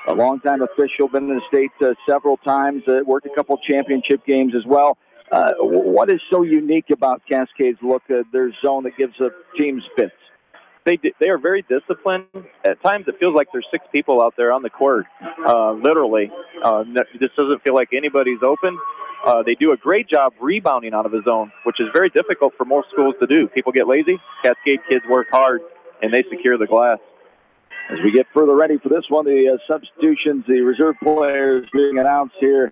a longtime official, been in the state several times, worked a couple championship games as well. What is so unique about Cascade's look, their zone that gives teams fits? They are very disciplined. At times it feels like there's 6 people out there on the court, literally. It just doesn't feel like anybody's open. They do a great job rebounding out of the zone, which is very difficult for most schools to do. People get lazy. Cascade kids work hard, and they secure the glass. As we get further ready for this one, the substitutions, the reserve players being announced here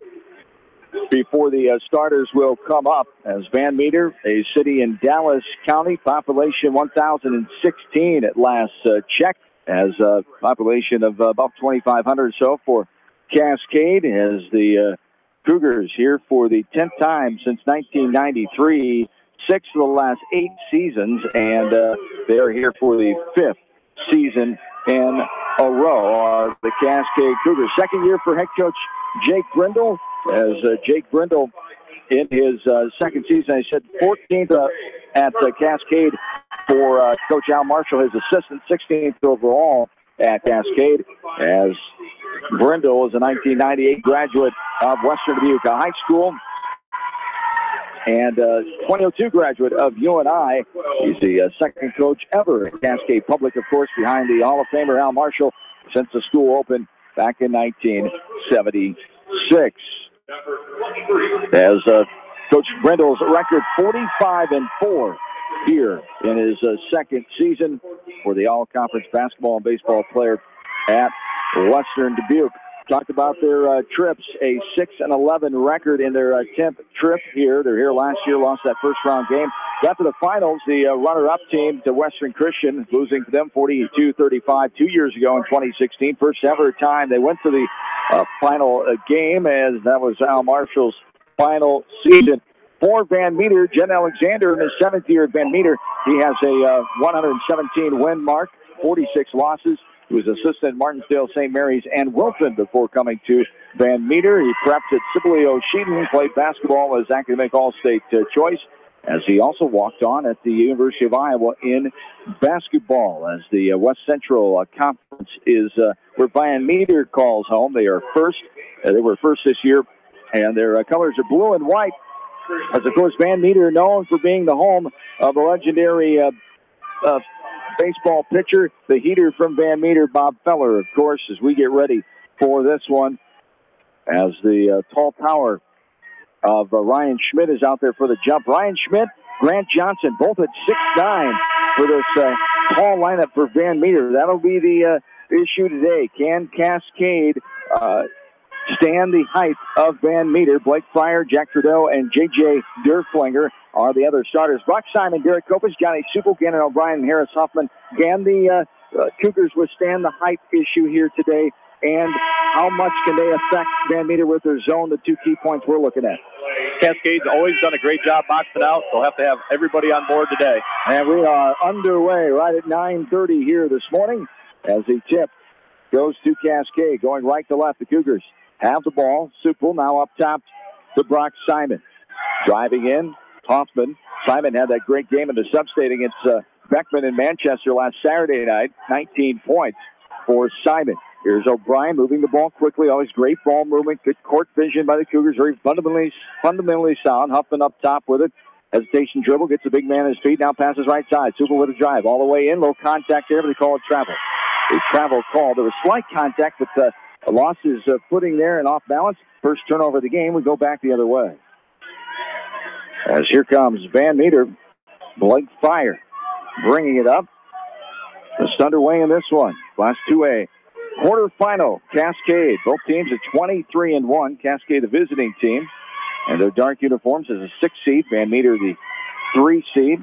before the starters will come up. As Van Meter, a city in Dallas County, population 1,016 at last check, as a population of about 2,500 or so for Cascade, as the Cougars here for the 10th time since 1993, 6 of the last 8 seasons, and they're here for the 5th season in a row. The Cascade Cougars, second year for head coach Jake Brindle, as Jake Brindle in his second season, I said 14th at Cascade for Coach Al Marshall, his assistant, 16th overall at Cascade, as Brindle is a 1998 graduate of Western Dubuque High School and 2002 graduate of UNI. He's the second coach ever at Cascade Public, of course, behind the Hall of Famer Al Marshall since the school opened back in 1976. As Coach Brindle's record 45-4 here in his second season for the all-conference basketball and baseball player at Western Dubuque. Talked about their trips, a 6-11 record in their 10th trip here. They're here last year, lost that first round game. Got to the finals, the runner-up team to Western Christian, losing to them 42-35 2 years ago in 2016. First ever time they went to the final game, as that was Al Marshall's final season. For Van Meter, Jen Alexander in his 7th year at Van Meter, he has a 117 win mark, 46 losses. He was assistant at Martinsdale, St. Mary's, and Wilton before coming to Van Meter. He prepped at Sibley O'Sheaton, played basketball as academic all-state choice, as he also walked on at the University of Iowa in basketball, as the West Central Conference is where Van Meter calls home. They are first. They were first this year, and their colors are blue and white, as, of course, Van Meter known for being the home of the legendary baseball pitcher, the heater from Van Meter, Bob Feller, of course, as we get ready for this one, as the tall tower of Ryan Schmidt is out there for the jump. Ryan Schmidt, Grant Johnson, both at 6'9" for this tall lineup for Van Meter. That'll be the issue today. Can Cascade stand the height of Van Meter? Blake Fryer, Jack Trudeau, and J.J. Derflinger are the other starters. Brock Simon, Derek Kopis, Johnny Supel, Gannon O'Brien, and Harris Huffman. Can the Cougars withstand the height issue here today? And how much can they affect Van Meter with their zone, the 2 key points we're looking at? Cascade's always done a great job boxing out. They'll have to have everybody on board today. And we are underway right at 9:30 here this morning as the tip goes to Cascade. Going right to left, the Cougars have the ball. Supel now up top to Brock Simon. Driving in, Hoffman. Simon had that great game in the sub-state against Beckman in Manchester last Saturday night. 19 points for Simon. Here's O'Brien moving the ball quickly. Always great ball movement. Good court vision by the Cougars. Very fundamentally sound. Huffman up top with it. Hesitation dribble. Gets the big man on his feet. Now passes right side. Supel with a drive. All the way in. Low contact there, but they call it travel. A travel call. There was slight contact, but a loss is footing there and off balance. First turnover of the game. We go back the other way. As here comes Van Meter. Blake Fryer bringing it up. Just underway in this one. Class 2A. Quarterfinal, Cascade. Both teams at 23-1. Cascade, the visiting team. And their dark uniforms is a 6 seed. Van Meter, the 3 seed.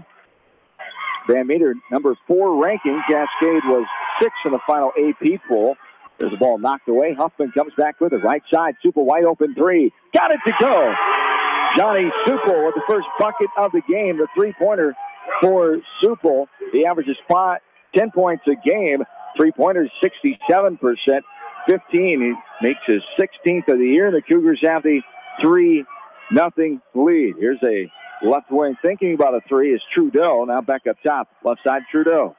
Van Meter, number 4 ranking. Cascade was 6 in the final AP poll. There's the ball knocked away. Huffman comes back with it. Right side. Supel wide open 3. Got it to go. Johnny Supel with the first bucket of the game. The 3-pointer for Supel. He averages 10 points a game. 3-pointers, 67%. 15. He makes his 16th of the year. The Cougars have the 3-0 lead. Here's a left wing thinking about a 3 is Trudeau. Now back up top. Left side, Trudeau.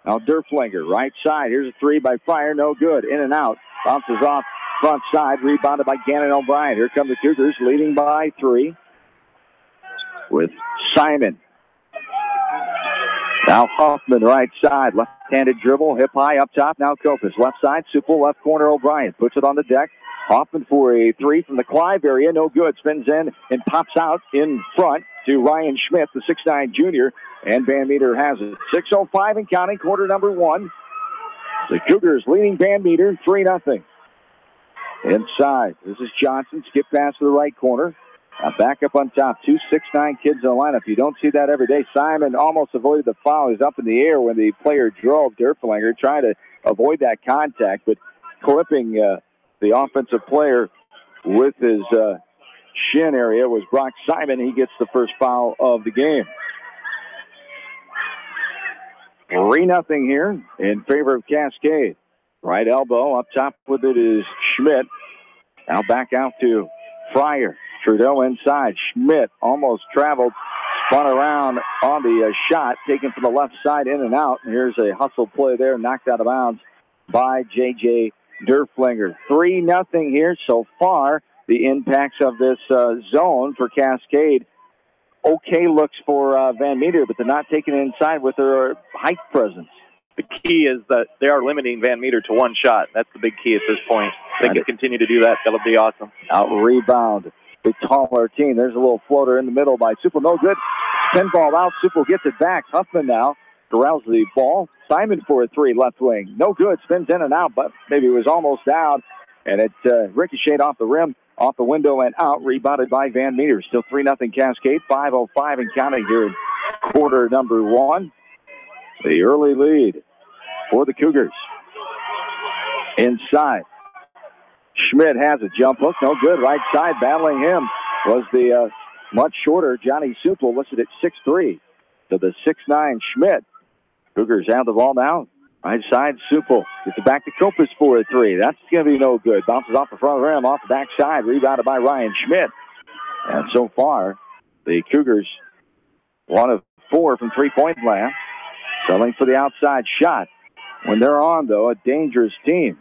Now Derflinger, right side. Here's a 3 by Fryer. No good. In and out. Bounces off front side, rebounded by Gannon O'Brien. Here come the Cougars, leading by 3 with Simon. Now Huffman, right side, left-handed dribble, hip high up top. Now Kopis, left side, Supple, left corner O'Brien. Puts it on the deck. Hoffman for a 3 from the Clive area. No good. Spins in and pops out in front to Ryan Schmidt, the 6'9 junior. And Van Meter has it. 6:05 and counting, quarter number 1. The Cougars leading Van Meter 3-0. Inside, this is Johnson. Skip pass to the right corner. Back up on top. 2 6'9 kids in the lineup. You don't see that every day. Simon almost avoided the foul. He's up in the air when the player drove. Derflinger trying to avoid that contact, but clipping the offensive player with his shin area was Brock Simon. He gets the first foul of the game. 3-0 here in favor of Cascade. Right elbow up top with it is Schmidt. Now back out to Fryer. Trudeau inside. Schmidt almost traveled, spun around on the shot, taken from the left side, in and out. And here's a hustle play there, knocked out of bounds by J.J. Derflinger. 3-0 here so far. The impacts of this zone for Cascade. Okay looks for Van Meter, but they're not taking it inside with their height presence. The key is that they are limiting Van Meter to 1 shot. That's the big key at this point. If they can continue to do that, that'll be awesome. Out rebound. The taller team. There's a little floater in the middle by Supple. No good. Pinball out. Supple gets it back. Huffman now corrals the ball. Simon for a 3 left wing. No good. Spins in and out, but maybe it was almost down. And it ricocheted off the rim, off the window and out. Rebounded by Van Meter. Still 3-0 Cascade. 5:05 and counting here in quarter number 1. The early lead for the Cougars. Inside. Schmidt has a jump hook. No good. Right side. Battling him was the much shorter Johnny Supple, listed at 6'3". To the 6'9 Schmidt. Cougars have the ball now. Right side, Supple gets it back to Kopis for a 3. That's going to be no good. Bounces off the front of the rim, off the back side. Rebounded by Ryan Schmidt. And so far, the Cougars 1 of 4 from 3-point land. Selling for the outside shot. When they're on, though, a dangerous team.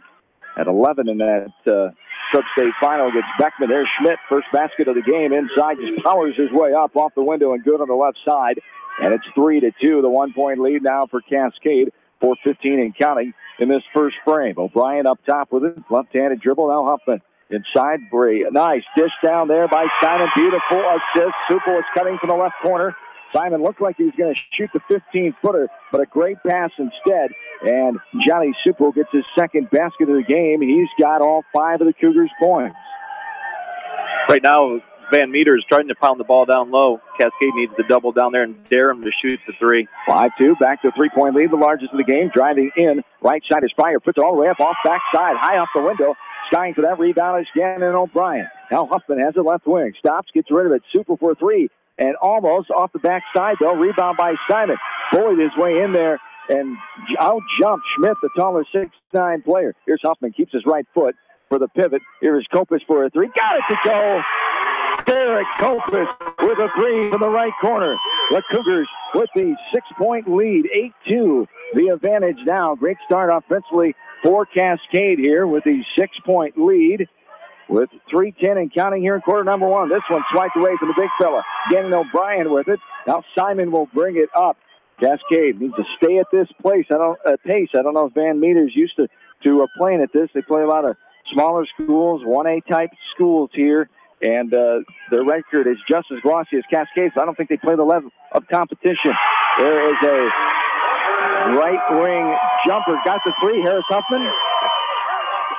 At 11 in that sub-state final against Beckman. There's Schmidt, first basket of the game. Inside, just powers his way up off the window and good on the left side. And it's 3-2, the 1-point lead now for Cascade. 4:15 and counting in this first frame. O'Brien up top with it. Left-handed dribble. Now Huffman inside. Bree. Nice dish down there by Simon. Beautiful assist. Supple is cutting from the left corner. Simon looked like he was going to shoot the 15-footer, but a great pass instead. And Johnny Supple gets his second basket of the game. He's got all 5 of the Cougars' points. Right now, Van Meter is trying to pound the ball down low. Cascade needs to double down there and dare him to shoot the 3. 5-2, back to a 3-point lead, the largest of the game. Driving in, right side is Fryer, puts it all the way up off back side, high off the window. Skying for that rebound is Gannon O'Brien. Now Huffman has it left wing, stops, gets rid of it. Supple for a 3, and almost off the back side, though. Rebound by Simon. Bullied his way in there and out-jumped Schmidt, the taller 6'9 player. Here's Huffman, keeps his right foot for the pivot. Here's Kopis for a 3. Got it to go! Derek Kopis with a 3 from the right corner. The Cougars with the 6-point lead, 8-2. The advantage now. Great start offensively for Cascade here with the 6-point lead. With 3:10 and counting here in quarter number 1. This one swiped away from the big fella. Gannon O'Brien with it. Now Simon will bring it up. Cascade needs to stay at this pace. I don't know if Van Meter's used to playing at this. They play a lot of smaller schools, 1A type schools here. And their record is just as glossy as Cascade, so I don't think they play the level of competition. There is a right wing jumper. Got the 3, Harris Huffman.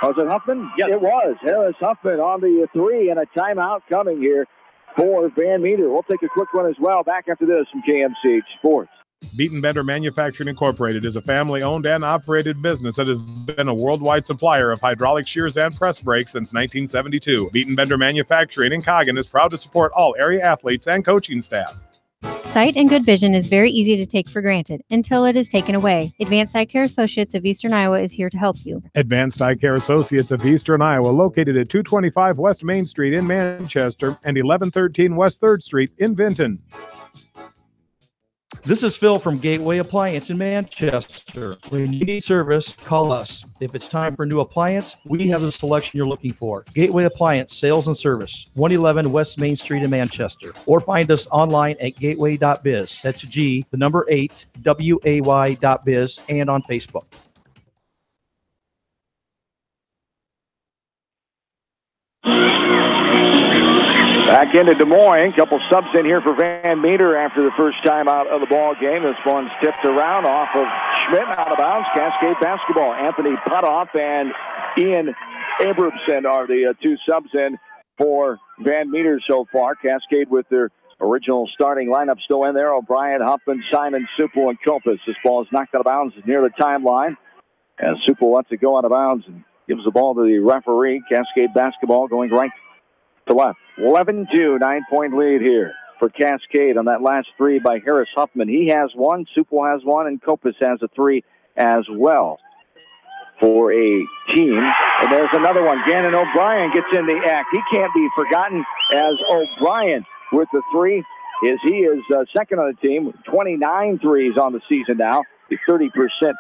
Was it Huffman? Yes. It was. Harris Huffman on the 3, and a timeout coming here for Van Meter. We'll take a quick one as well. Back after this from KMCH Sports. Beaton Bender Manufacturing Incorporated is a family-owned and operated business that has been a worldwide supplier of hydraulic shears and press brakes since 1972. Beaton Bender Manufacturing in Coggin is proud to support all area athletes and coaching staff. Sight and good vision is very easy to take for granted until it is taken away. Advanced Eye Care Associates of Eastern Iowa is here to help you. Advanced Eye Care Associates of Eastern Iowa, located at 225 West Main Street in Manchester and 1113 West 3rd Street in Vinton. This is Phil from Gateway Appliance in Manchester. When you need service, call us. If it's time for a new appliance, we have the selection you're looking for. Gateway Appliance Sales and Service, 111 West Main Street in Manchester. Or find us online at gateway.biz. That's G, the number 8, WAY.biz, and on Facebook. Back into Des Moines. Couple subs in here for Van Meter after the first time out of the ball game. This one's tipped around off of Schmidt, out of bounds. Cascade basketball. Anthony Potoff and Ian Abramson are the two subs in for Van Meter so far. Cascade with their original starting lineup still in there. O'Brien, Huffman, Simon, Supple, and Kopis. This ball is knocked out of bounds near the timeline. As Supple lets it go out of bounds and gives the ball to the referee. Cascade basketball going right to left. 11-2, 9-point lead here for Cascade on that last three by Harris Huffman. He has one, Supple has one, and Kopis has a three as well for a team. And there's another one. Gannon O'Brien gets in the act. He can't be forgotten as O'Brien with the three. He is second on the team, 29 threes on the season now. A 30%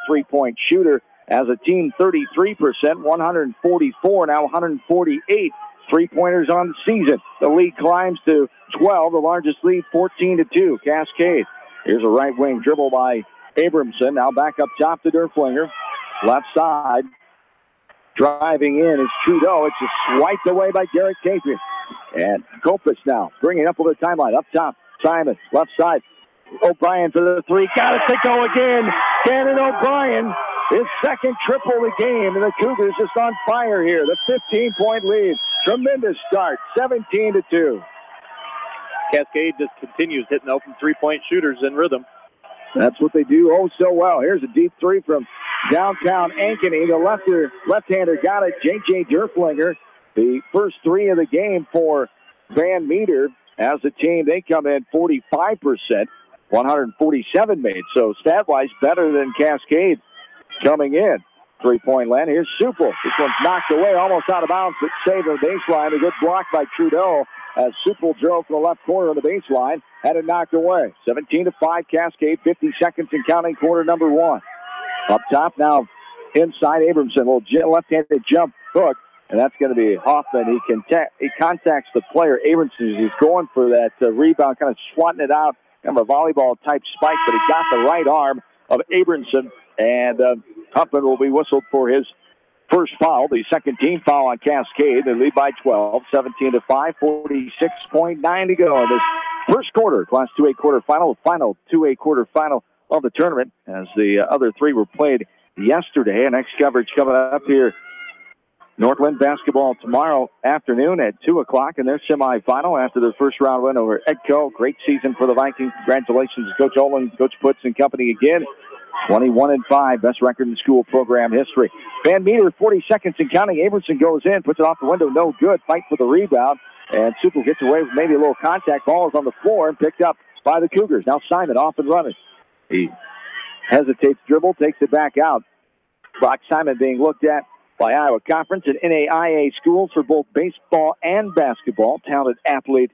three-point shooter. As a team, 33%, 144, now 148 three-pointers on the season. The lead climbs to 12, the largest lead, 14-2. Cascade. Here's a right wing dribble by Abramson. Now back up top to Derflinger. Left side. Driving in is Trudeau. It's just swiped away by Derek Capian. And Kopis now bringing up over the timeline. Up top, Simon. Left side. O'Brien for the three. Got it to go again. Gannon O'Brien. His second triple of the game, and the Cougars just on fire here. The 15-point lead. Tremendous start, 17-2. Cascade just continues hitting open three-point shooters in rhythm. That's what they do oh so well. Here's a deep three from downtown Ankeny. The left-hander got it. J.J. Derflinger, the first three of the game for Van Meter. As a team, they come in 45%, 147 made. So stat-wise, better than Cascade coming in. Three-point land. Here's Supple. This one's knocked away, almost out of bounds, but saved on the baseline. A good block by Trudeau as Supple drove from the left corner of the baseline. Had it knocked away. 17-5 Cascade, 50 seconds and counting, quarter number one. Up top now, inside Abramson. Little left-handed jump hook, and that's going to be Hoffman. He contacts the player, Abramson. He's going for that rebound, kind of swatting it out, kind of a volleyball-type spike, but he got the right arm of Abramson. And Huffman will be whistled for his first foul, the second team foul on Cascade. They lead by 12, 17-5, 46.9 to go in this first quarter, Class 2A quarterfinal, the final 2A quarterfinal of the tournament, as the other three were played yesterday. And next coverage coming up here. Northland basketball tomorrow afternoon at 2 o'clock in their semifinal after their first round win over Edco. Great season for the Vikings. Congratulations to Coach Olin, Coach Putz and company again. 21-5, best record in school program history. Van Meter, 40 seconds and counting. Abramson goes in, puts it off the window, no good. Fight for the rebound, and Supple gets away with maybe a little contact. Ball is on the floor and picked up by the Cougars. Now Simon off and running. He hesitates, dribble, takes it back out. Brock Simon being looked at by Iowa Conference and NAIA schools for both baseball and basketball. Talented athlete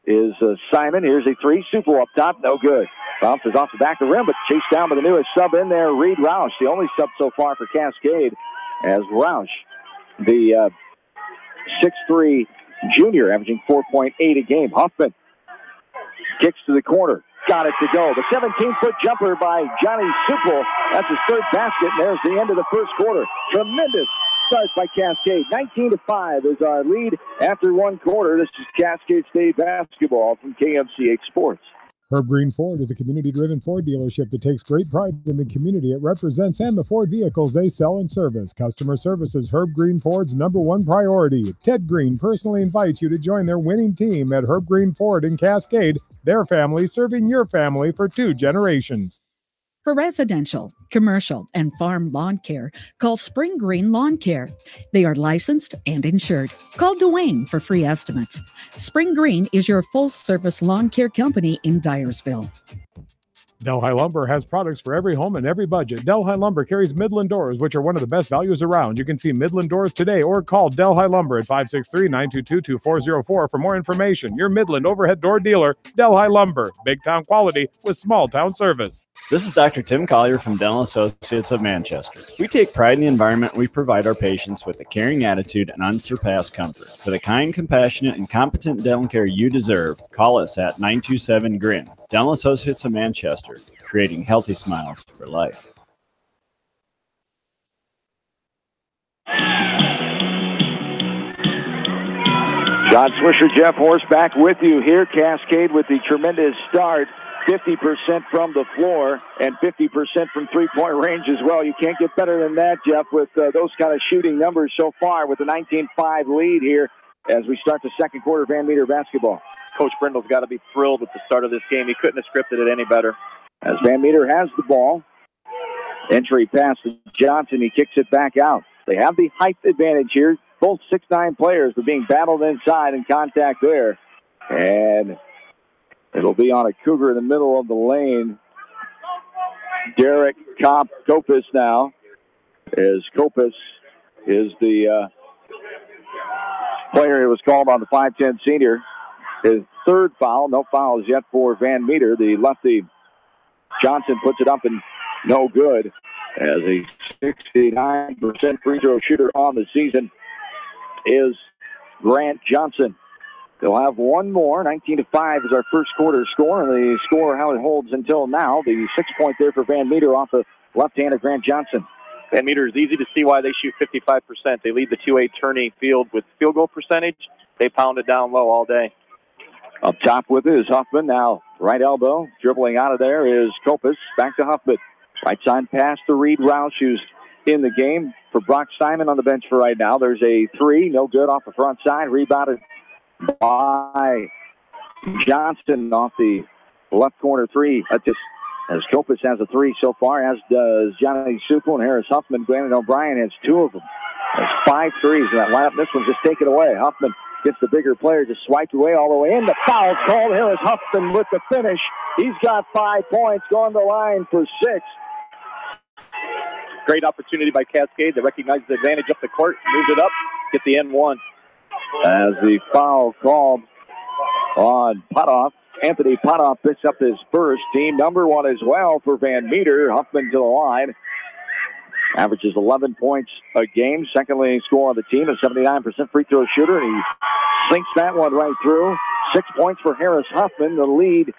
is Simon. Here's a three. Supple up top, no good. Bounces off the back of the rim, but chased down by the newest sub in there, Reed Roush, the only sub so far for Cascade, as Roush, the 6'3" junior, averaging 4.8 a game. Huffman kicks to the corner. Got it to go. The 17-foot jumper by Johnny Supple. That's his third basket, and there's the end of the first quarter. Tremendous start by Cascade. 19-5 is our lead after one quarter. This is Cascade State basketball from KMCH Sports. Herb Green Ford is a community-driven Ford dealership that takes great pride in the community it represents and the Ford vehicles they sell and service. Customer service is Herb Green Ford's #1 priority. Ted Green personally invites you to join their winning team at Herb Green Ford in Cascade, their family serving your family for 2 generations. For residential, commercial, and farm lawn care, call Spring Green Lawn Care. They are licensed and insured. Call Dwayne for free estimates. Spring Green is your full-service lawn care company in Dyersville. Delhi Lumber has products for every home and every budget. Delhi Lumber carries Midland doors, which are one of the best values around. You can see Midland doors today or call Delhi Lumber at 563-922-2404 for more information. Your Midland overhead door dealer, Delhi Lumber. Big town quality with small town service. This is Dr. Tim Collier from Dental Associates of Manchester. We take pride in the environment we provide our patients with a caring attitude and unsurpassed comfort. For the kind, compassionate, and competent dental care you deserve, call us at 927-GRIN. Dental Associates of Manchester, creating healthy smiles for life. John Swisher, Jeff Horst back with you here. Cascade with the tremendous start. 50% from the floor and 50% from three-point range as well. You can't get better than that, Jeff, with those kind of shooting numbers so far with a 19-5 lead here as we start the second quarter of Van Meter basketball. Coach Brindle's got to be thrilled with the start of this game. He couldn't have scripted it any better. As Van Meter has the ball, entry pass to Johnson. He kicks it back out. They have the height advantage here. Both 6'9" players are being battled inside and contact there. And it'll be on a Cougar in the middle of the lane. Derek Kopis now, as Kopis is the player who was called on the 5'10" senior. His third foul, no fouls yet for Van Meter. The lefty Johnson puts it up and no good as a 69% free throw shooter on the season is Grant Johnson. They'll have one more. 19-5 is our first quarter score, and the score how it holds until now. The 6-point there for Van Meter off the left hand of Grant Johnson. Van Meter is easy to see why they shoot 55%. They lead the 2A tourney field with field goal percentage. They pound it down low all day. Up top with it is Huffman. Now right elbow. Dribbling out of there is Kopis. Back to Huffman. Right side pass to Reed Roush, who's in the game for Brock Simon on the bench for right now. There's a three. No good off the front side. Rebounded by Johnston off the left corner three. As Kopis has a three so far, as does Johnny Supel and Harris Huffman. Brandon O'Brien has two of them. There's 5 threes in that lineup. This one's just taken away. Huffman gets the bigger player, just swiped away all the way in. The foul's called. Harris Huffman with the finish. He's got 5 points, going to the line for 6. Great opportunity by Cascade. They recognize the advantage up the court, moves it up, get the N1. As the foul called on Potoff, Anthony Potoff picks up his first, team number 1 as well for Van Meter. Huffman to the line. Averages 11 points a game. Second leading scorer on the team, a 79% free throw shooter, and he sinks that one right through. 6 points for Harris Huffman. The lead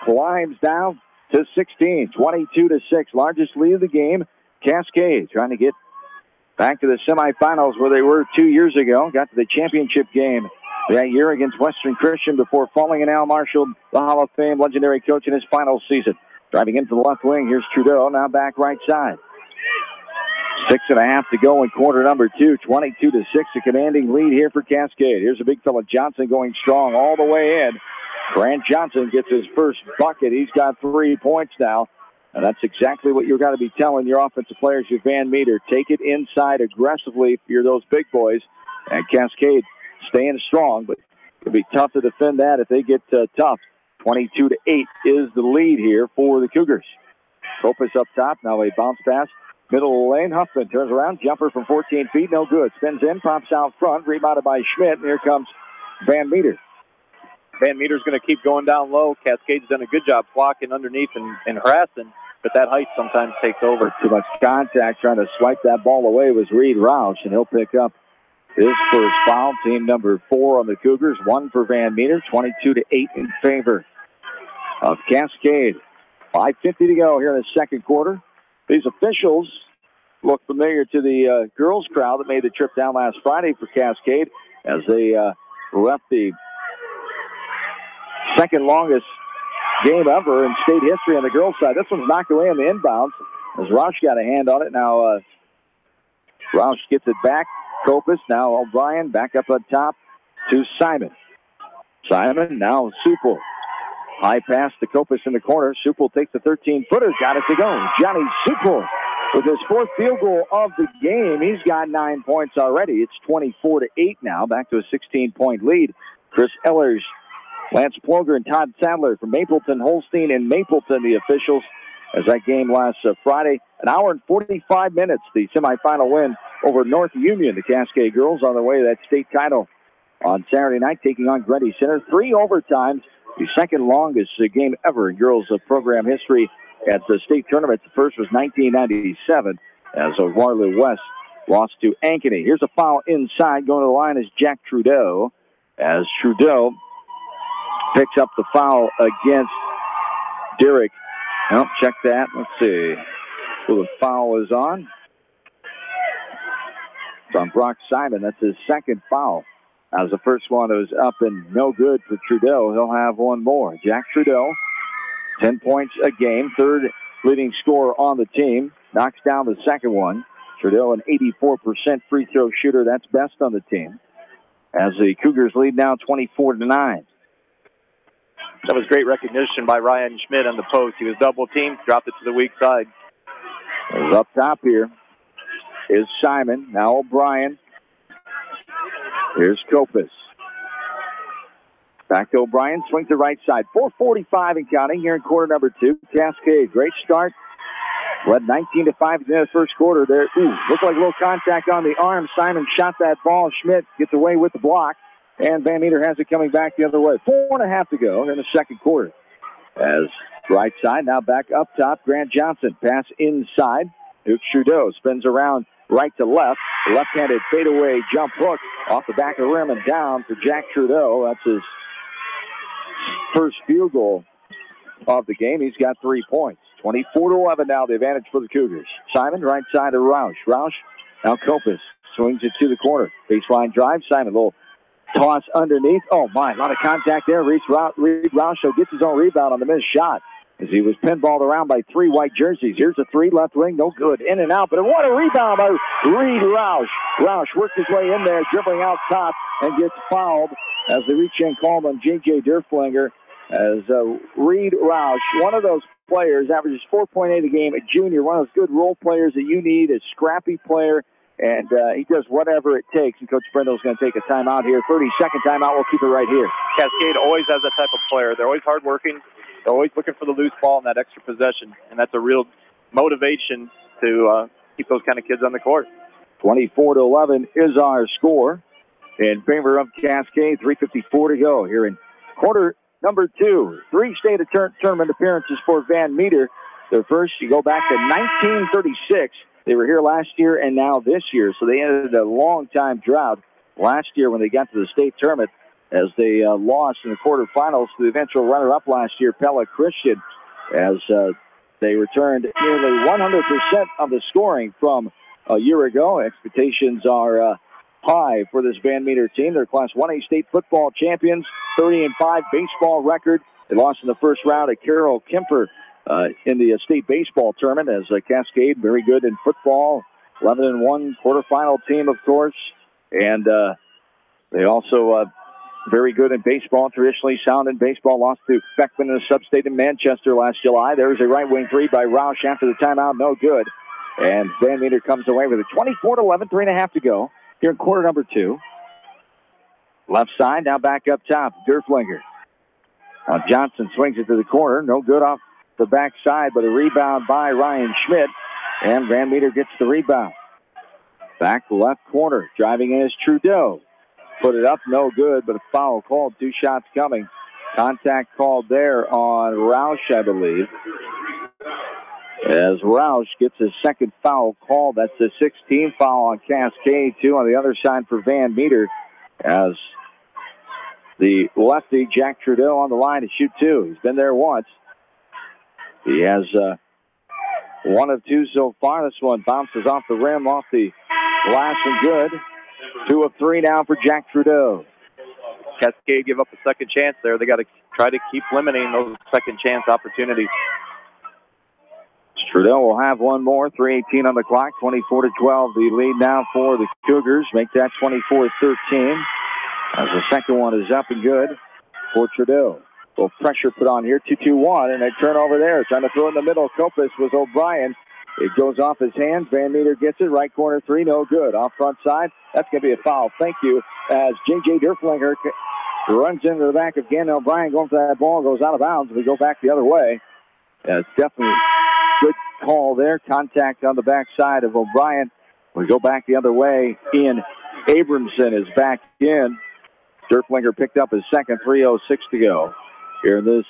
climbs down to 16, 22-6. Largest lead of the game. Cascade trying to get back to the semifinals where they were 2 years ago. Got to the championship game that year against Western Christian before falling in Al Marshall, the Hall of Fame legendary coach in his final season. Driving into the left wing, here's Trudeau, now back right side. 6.5 to go in quarter number 2, 22-6, a commanding lead here for Cascade. Here's a big fella Johnson going strong all the way in. Grant Johnson gets his first bucket. He's got 3 points now. And that's exactly what you've got to be telling your offensive players, your Van Meter. Take it inside aggressively if you're those big boys. And Cascade staying strong, but it'll be tough to defend that if they get tough. 22-8 is the lead here for the Cougars. Kopis up top. Now a bounce pass. Middle of the lane. Huffman turns around. Jumper from 14 feet. No good. Spins in. Pops out front. Rebounded by Schmidt. And here comes Van Meter. Van Meter's going to keep going down low. Cascade's done a good job blocking underneath and harassing, but that height sometimes takes over. Too much contact trying to swipe that ball away was Reed Roush, and he'll pick up his first foul. Team number 4 on the Cougars, 1 for Van Meter, 22-8 in favor of Cascade. 5:50 to go here in the second quarter. These officials look familiar to the girls crowd that made the trip down last Friday for Cascade as they left the second longest game ever in state history on the girls' side. This one's knocked away on the inbounds as Roush got a hand on it. Now Roush gets it back. Kopis, now O'Brien back up on top to Simon. Simon, now Supel. High pass to Kopis in the corner. Supel takes the 13-footer. Got it to go. Johnny Supel with his 4th field goal of the game. He's got 9 points already. It's 24-8 now. Back to a 16-point lead. Chris Ellers Lance Ploger and Todd Sadler from Mapleton, Holstein, and Mapleton, the officials, as that game last Friday. An hour and 45 minutes, the semifinal win over North Union. The Cascade girls on their way to that state title on Saturday night, taking on Grundy Center. 3 overtimes, the second longest game ever in girls program history at the state tournament. The first was 1997, as Waterloo West lost to Ankeny. Here's a foul inside. Going to the line is Jack Trudeau, as Trudeau picks up the foul against Derek. Well, check that. Let's see who the foul is on. It's on Brock Simon. That's his second foul. As the first one was up and no good for Trudeau. He'll have one more. Jack Trudeau, 10 points a game, third leading scorer on the team. Knocks down the second one. Trudeau, an 84% free throw shooter. That's best on the team. As the Cougars lead now 24-9. That was great recognition by Ryan Schmidt on the post. He was double teamed, dropped it to the weak side. Up top here is Simon. Now O'Brien. Here's Kopis. Back to O'Brien. Swing to right side. 4:45 and counting here in quarter number 2. Cascade, great start. Led 19-5 at the end of the first quarter there. Looked like a little contact on the arm. Simon shot that ball. Schmidt gets away with the block. And Van Meter has it coming back the other way. 4.5 to go in the second quarter. As right side, now back up top. Grant Johnson, pass inside. Duke Trudeau spins around right to left. Left-handed fadeaway jump hook off the back of the rim and down for Jack Trudeau. That's his first field goal of the game. He's got 3 points. 24-11 now, the advantage for the Cougars. Simon, right side of Roush. Roush, now Kopis swings it to the corner. Baseline drive. Simon, little toss underneath. Oh, my, a lot of contact there. Reed Roush gets his own rebound on the missed shot as he was pinballed around by 3 white jerseys. Here's a 3, left wing, no good. In and out, but what a rebound by Reed Roush. Roush worked his way in there, dribbling out top, and gets fouled as they reach in, called on J.J. Derflinger. As Reed Roush, one of those players, averages 4.8 a game, a junior, one of those good role players that you need, a scrappy player, and he does whatever it takes. And Coach Brindle's going to take a timeout here. 30-second timeout. We'll keep it right here. Cascade always has that type of player. They're always hardworking. They're always looking for the loose ball and that extra possession, and that's a real motivation to keep those kind of kids on the court. 24-11 is our score in favor of Cascade. 3:54 to go here in quarter number 2. 3 state tournament appearances for Van Meter. Their first, you go back to 1936. They were here last year and now this year, so they ended a long-time drought last year when they got to the state tournament, as they lost in the quarterfinals to the eventual runner-up last year, Pella Christian, as they returned nearly 100% of the scoring from a year ago. Expectations are high for this Van Meter team. They're Class 1A state football champions, 30-5 baseball record. They lost in the first round at Carroll Kemper in the state baseball tournament, as Cascade, very good in football, 11-1 quarterfinal team, of course. And they also very good in baseball, traditionally sound in baseball. Lost to Beckman in the sub-state in Manchester last July. There's a right-wing 3 by Roush after the timeout. No good. And Van Meter comes away with it. 24-11, 3.5 to go here in quarter number 2. Left side, now back up top. Derflinger. Johnson swings it to the corner. No good off the back side, but a rebound by Ryan Schmidt. And Van Meter gets the rebound. Back left corner. Driving in is Trudeau. Put it up, no good, but a foul called. 2 shots coming. Contact called there on Roush, I believe. As Roush gets his second foul called. That's the 16th foul on Cascade, 2 on the other side for Van Meter. As the lefty, Jack Trudeau, on the line to shoot 2. He's been there once. He has 1 of 2 so far. This one bounces off the rim, off the glass, and good. 2 of 3 now for Jack Trudeau. Cascade give up a second chance there. They got to try to keep limiting those second chance opportunities. Trudeau will have one more. 3:18 on the clock. 24-12. The lead now for the Cougars. Make that 24-13. As the second one is up and good for Trudeau. Little pressure put on here. 2-2-1, and a turnover there. Trying to throw in the middle. Kopis was O'Brien. It goes off his hands. Van Meter gets it. Right corner 3, no good. Off front side. That's going to be a foul. Thank you. As J.J. Derflinger runs into the back of Gannon O'Brien, going for that ball, goes out of bounds. We go back the other way. It's definitely a good call there. Contact on the backside of O'Brien. We go back the other way. Ian Abramson is back in. Derflinger picked up his second, 3:06 to go. Here in this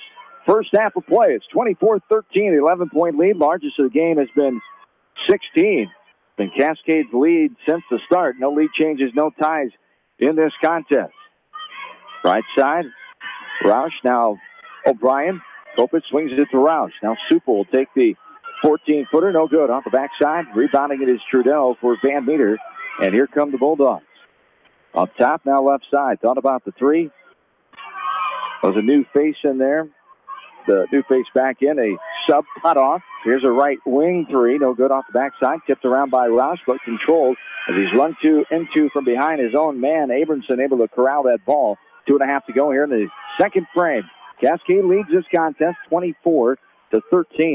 first half of play, it's 24-13, 11-point lead. Largest of the game has been 16. Been Cascade's lead since the start. No lead changes, no ties in this contest. Right side, Roush. Now O'Brien. Kopitz swings it to Roush. Now Supel will take the 14-footer. No good off the backside. Rebounding it is Trudell for Van Meter. And here come the Bulldogs. Up top, now left side. Thought about the three. There's a new face in there. The new face back in. A sub cut-off. Here's a right wing three. No good off the backside. Tipped around by Roush, but controlled as he's run into from behind his own man. Abramson able to corral that ball. 2.5 to go here in the second frame. Cascade leads this contest 24-13.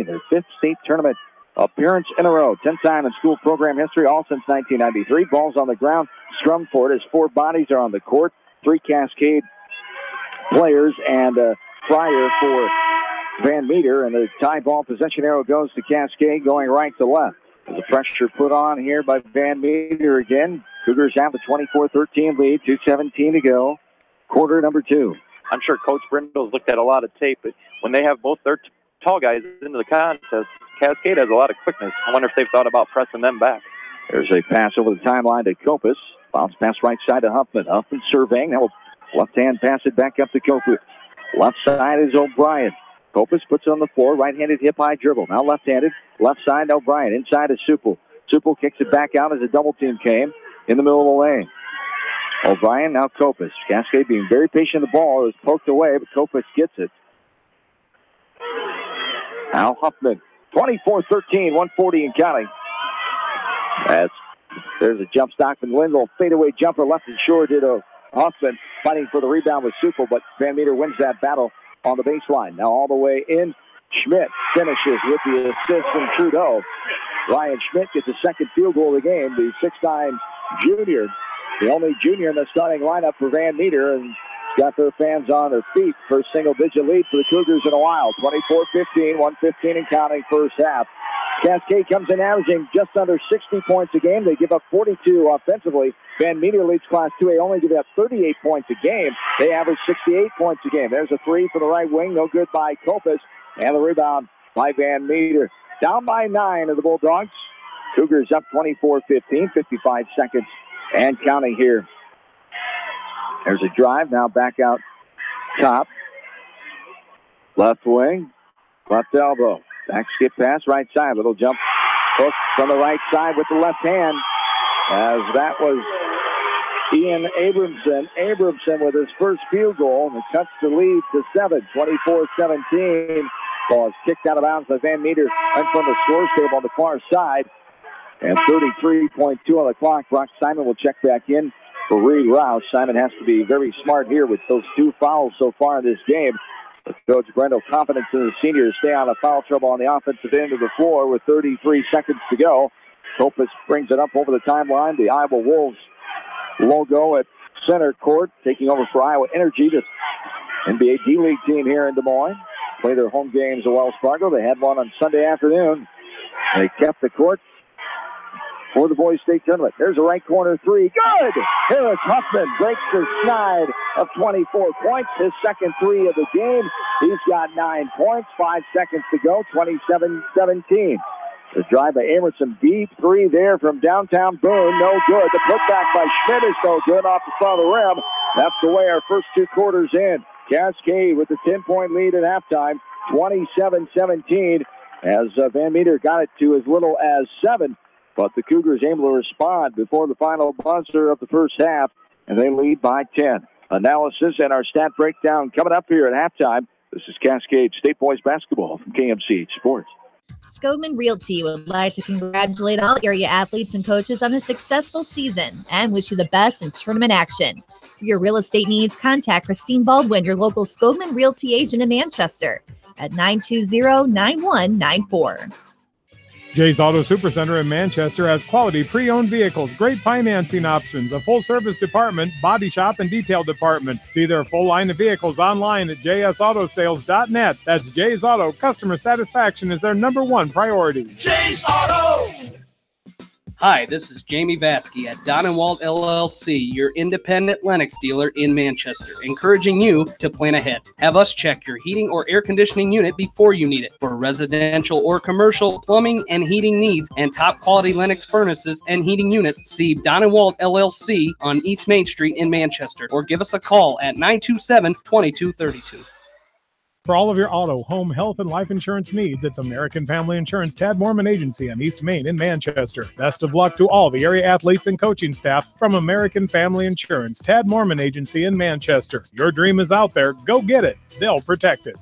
Their fifth state tournament appearance in a row. 10-time in school program history, all since 1993. Ball's on the ground. Scrum for it as 4 bodies are on the court. 3 Cascade players and Fryer for Van Meter. And the tie ball possession arrow goes to Cascade going right to left. There's a pressure put on here by Van Meter again. Cougars have the 24-13 lead. 2:17 to go. Quarter number 2. I'm sure Coach Brindle's looked at a lot of tape, but when they have both their tall guys into the contest, Cascade has a lot of quickness. I wonder if they've thought about pressing them back. There's a pass over the timeline to Kopitz. Bounce pass right side to Huffman. Huffman surveying. Now left hand pass it back up to Kopitz. Left side is O'Brien. Kopitz puts it on the floor. Right-handed hip-high dribble. Now left-handed. Left side O'Brien. Inside is Supel. Supel kicks it back out as a double team came in the middle of the lane. O'Brien, now Kopitz. Cascade being very patient with the ball. It was poked away, but Kopitz gets it. Now Huffman. 24-13, 140 and counting. There's a jump stop from Lindell. Fadeaway jumper left and short to Huffman. Fighting for the rebound with Supel, but Van Meter wins that battle on the baseline. Now all the way in. Schmidt finishes with the assist from Trudeau. Ryan Schmidt gets a second field goal of the game. The 6'9" junior. The only junior in the starting lineup for Van Meter, and got their fans on their feet. First single-digit lead for the Cougars in a while. 24-15, 1:15 and counting first half. Cascade comes in averaging just under 60 points a game. They give up 42 offensively. Van Meter leads Class 2A, only give up 38 points a game. They average 68 points a game. There's a three for the right wing. No good by Kopitz. And the rebound by Van Meter. Down by 9 of the Bulldogs. Cougars up 24-15, 55 seconds and counting here. There's a drive. Now back out top. Left wing. Left elbow. Back skip pass. Right side. Little jump hook from the right side with the left hand. As that was Ian Abramson. Abramson with his first field goal. And it cuts the lead to 7. 24-17. Ball is kicked out of bounds by Van Meter right from the scores table on the far side. And 33.2 on the clock. Brock Simon will check back in for Reed Roush. Simon has to be very smart here with those 2 fouls so far in this game. But Coach Brendel confidence in the senior to stay out of foul trouble on the offensive end of the floor with 33 seconds to go. Kopitz brings it up over the timeline. The Iowa Wolves logo at center court, taking over for Iowa Energy, the NBA D-League team here in Des Moines. Play their home games at Wells Fargo. They had one on Sunday afternoon. They kept the court for the boys' state tournament. There's a right corner three. Good! Harris Huffman breaks the snide of 24 points. His second three of the game. He's got 9 points. 5 seconds to go. 27-17. The drive by Emerson. Deep three there from downtown Boone. No good. The putback by Schmidt is no good off the front of the rim. That's the way our first 2 quarters in. Cascade with the 10-point lead at halftime. 27-17 as Van Meter got it to as little as 7. But the Cougars able to respond before the final buzzer of the first half, and they lead by 10. Analysis and our stat breakdown coming up here at halftime. This is Cascade State Boys Basketball from KMC Sports. Skogman Realty would like to congratulate all area athletes and coaches on a successful season and wish you the best in tournament action. For your real estate needs, contact Christine Baldwin, your local Skogman Realty agent in Manchester, at 920-9194. Jay's Auto Supercenter in Manchester has quality pre-owned vehicles, great financing options, a full-service department, body shop, and detail department. See their full line of vehicles online at jsautosales.net. That's Jay's Auto. Customer satisfaction is their #1 priority. Jay's Auto! Hi, this is Jamie Vasky at Don & Walt LLC, your independent Lennox dealer in Manchester, encouraging you to plan ahead. Have us check your heating or air conditioning unit before you need it. For residential or commercial plumbing and heating needs and top quality Lennox furnaces and heating units, see Don & Walt LLC on East Main Street in Manchester, or give us a call at 927-2232. For all of your auto, home, health, and life insurance needs, it's American Family Insurance Tad Mormon Agency on East Main in Manchester. Best of luck to all the area athletes and coaching staff from American Family Insurance Tad Mormon Agency in Manchester. Your dream is out there. Go get it. They'll protect it.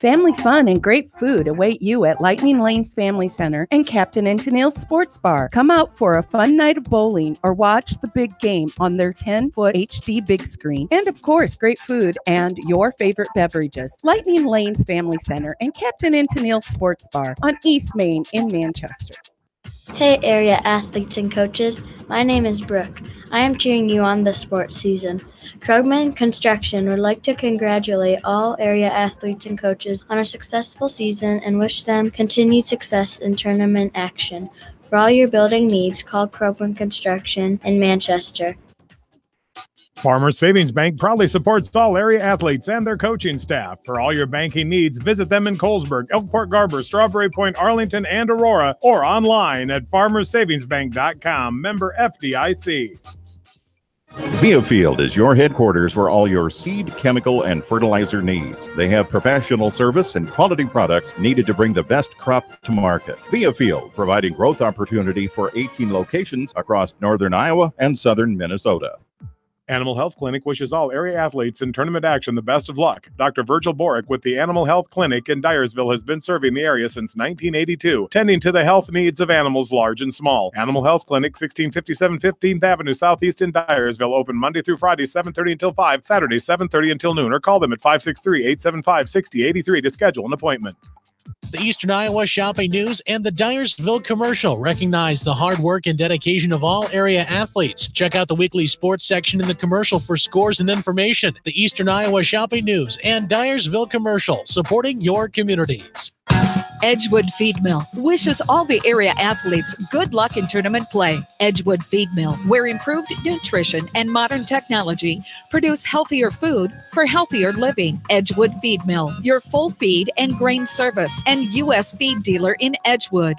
Family fun and great food await you at Lightning Lanes Family Center and Captain and Tennille's Sports Bar. Come out for a fun night of bowling or watch the big game on their 10-foot HD big screen. And of course, great food and your favorite beverages. Lightning Lanes Family Center and Captain and Tennille's Sports Bar on East Main in Manchester. Hey area athletes and coaches, my name is Brooke. I am cheering you on this sports season. Krugman Construction would like to congratulate all area athletes and coaches on a successful season and wish them continued success in tournament action. For all your building needs, call Krugman Construction in Manchester. Farmers Savings Bank proudly supports all area athletes and their coaching staff. For all your banking needs, visit them in Colesburg, Elkport Garber, Strawberry Point, Arlington, and Aurora, or online at farmersavingsbank.com. Member FDIC. Viafield is your headquarters for all your seed, chemical, and fertilizer needs. They have professional service and quality products needed to bring the best crop to market. Viafield, providing growth opportunity for 18 locations across northern Iowa and southern Minnesota. Animal Health Clinic wishes all area athletes in tournament action the best of luck. Dr. Virgil Borick with the Animal Health Clinic in Dyersville has been serving the area since 1982, tending to the health needs of animals large and small. Animal Health Clinic, 1657 15th Avenue Southeast in Dyersville, open Monday through Friday, 7:30 until 5, Saturday, 7:30 until noon, or call them at 563-875-6083 to schedule an appointment. The Eastern Iowa Shopping News and the Dyersville Commercial recognize the hard work and dedication of all area athletes. Check out the weekly sports section in the commercial for scores and information. The Eastern Iowa Shopping News and Dyersville Commercial, supporting your communities. Edgewood Feed Mill wishes all the area athletes good luck in tournament play. Edgewood Feed Mill, where improved nutrition and modern technology produce healthier food for healthier living. Edgewood Feed Mill, your full feed and grain service and U.S. feed dealer in Edgewood.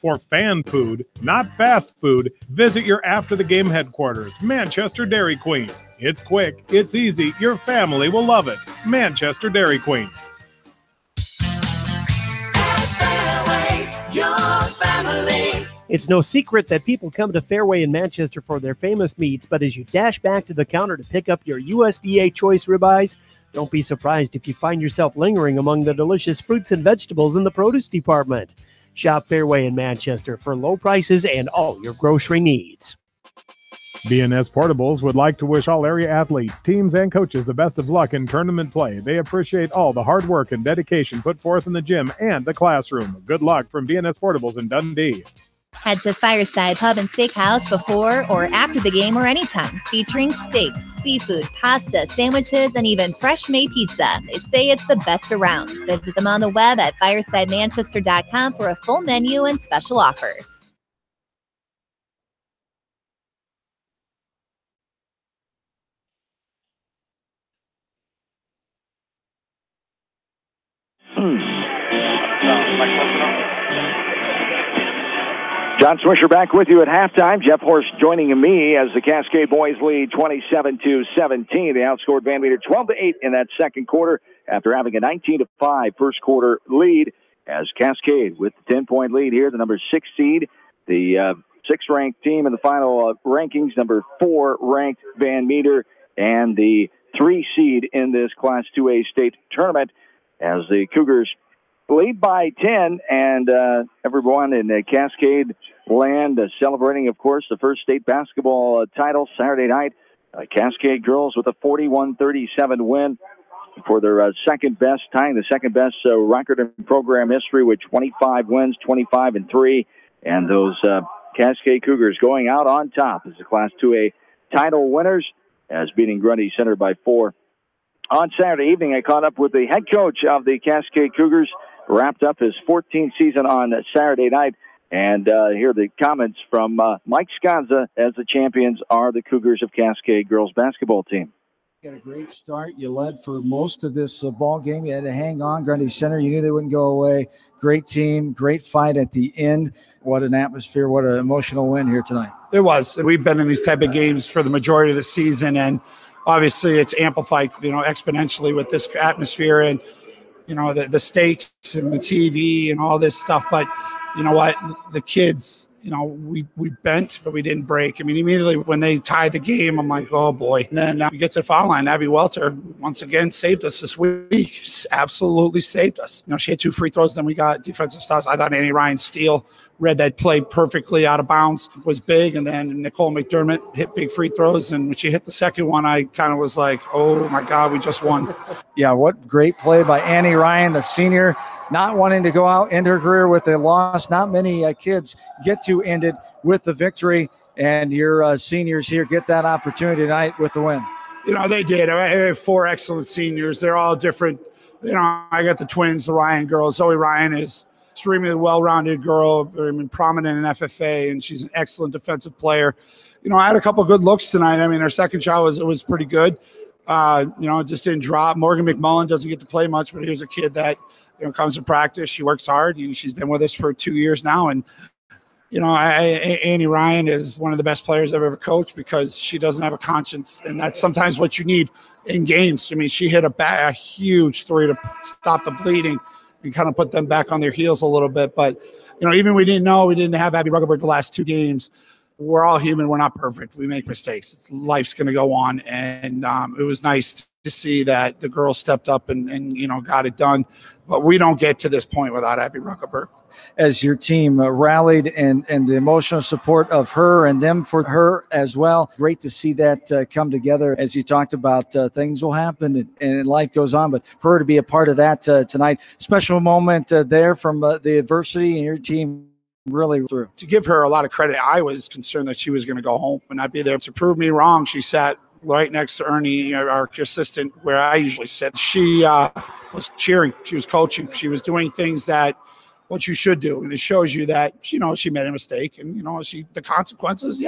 For fan food, not fast food, visit your after-the-game headquarters, Manchester Dairy Queen. It's quick, it's easy, your family will love it. Manchester Dairy Queen. Your family. It's no secret that people come to Fairway in Manchester for their famous meats, but as you dash back to the counter to pick up your USDA choice ribeyes, don't be surprised if you find yourself lingering among the delicious fruits and vegetables in the produce department. Shop Fairway in Manchester for low prices and all your grocery needs. BNS Portables would like to wish all area athletes, teams, and coaches the best of luck in tournament play. They appreciate all the hard work and dedication put forth in the gym and the classroom. Good luck from BNS Portables in Dundee. Head to Fireside Pub and Steakhouse before or after the game or anytime, featuring steaks, seafood, pasta, sandwiches, and even fresh-made pizza. They say it's the best around. Visit them on the web at firesidemanchester.com for a full menu and special offers. John Swisher back with you at halftime. Jeff Horst joining me as the Cascade boys lead 27-17. They outscored Van Meter 12-8 in that second quarter after having a 19-5 first quarter lead, as Cascade with the 10-point lead here, the number 6 seed, the 6th-ranked team in the final rankings, number 4 ranked Van Meter, and the 3 seed in this Class 2A state tournament, as the Cougars lead by 10, and everyone in Cascade land celebrating, of course, the first state basketball title Saturday night. Cascade girls with a 41-37 win for their second best, tying the second best record in program history with 25 wins, 25-3. And those Cascade Cougars going out on top as the Class 2A title winners, as beating Grundy Center by 4. On Saturday evening, I caught up with the head coach of the Cascade Cougars, wrapped up his 14th season on Saturday night. And here are the comments from Mike Sconza, as the champions are the Cougars of Cascade girls basketball team. Got a great start. You led for most of this ball game. You had to hang on. Grundy Center, you knew they wouldn't go away. Great team, great fight at the end. What an atmosphere, what an emotional win here tonight. It was. We've been in these type of games for the majority of the season, and obviously it's amplified, exponentially with this atmosphere and, the stakes and the TV and all this stuff. But you know what? The kids, we bent, but we didn't break. I mean, immediately when they tied the game, I'm like, oh boy. And then we get to the foul line. Abby Welter once again saved us this week. Absolutely saved us. She had 2 free throws. Then we got defensive stops. I thought Annie Ryan's steal, read that play perfectly out of bounds, was big. And then Nicole McDermott hit big free throws. And when she hit the second one, I kind of was like, oh my God, we just won. Yeah, what great play by Annie Ryan, the senior, not wanting to go out, end her career with a loss. Not many kids get to end it with the victory. And your seniors here get that opportunity tonight with the win. They did. I have 4 excellent seniors. They're all different. I got the twins, the Ryan girls. Zoe Ryan is extremely well-rounded girl, prominent in FFA, and she's an excellent defensive player. I had a couple good looks tonight. I mean, her second shot was pretty good. It just didn't drop. Morgan McMullen doesn't get to play much, but here's a kid that comes to practice. She works hard. She's been with us for 2 years now, and Annie Ryan is one of the best players I've ever coached because she doesn't have a conscience, and that's sometimes what you need in games. I mean, she hit a huge 3 to stop the bleeding and kind of put them back on their heels a little bit. But, even we didn't have Abby Ruggenberg the last 2 games. We're all human. We're not perfect. We make mistakes. Life's going to go on. And it was nice to see that the girls stepped up and got it done. But we don't get to this point without Abby Ruggenberg. As your team rallied and the emotional support of her and them for her as well. Great to see that come together. As you talked about, things will happen and life goes on. But for her to be a part of that tonight, special moment there from the adversity and your team. Really through. To give her a lot of credit, I was concerned that she was going to go home and not be there. To prove me wrong, she sat right next to Ernie, our assistant, where I usually sit. She was cheering. She was coaching. She was doing things that what you should do. And it shows you that, she made a mistake. And, the consequences,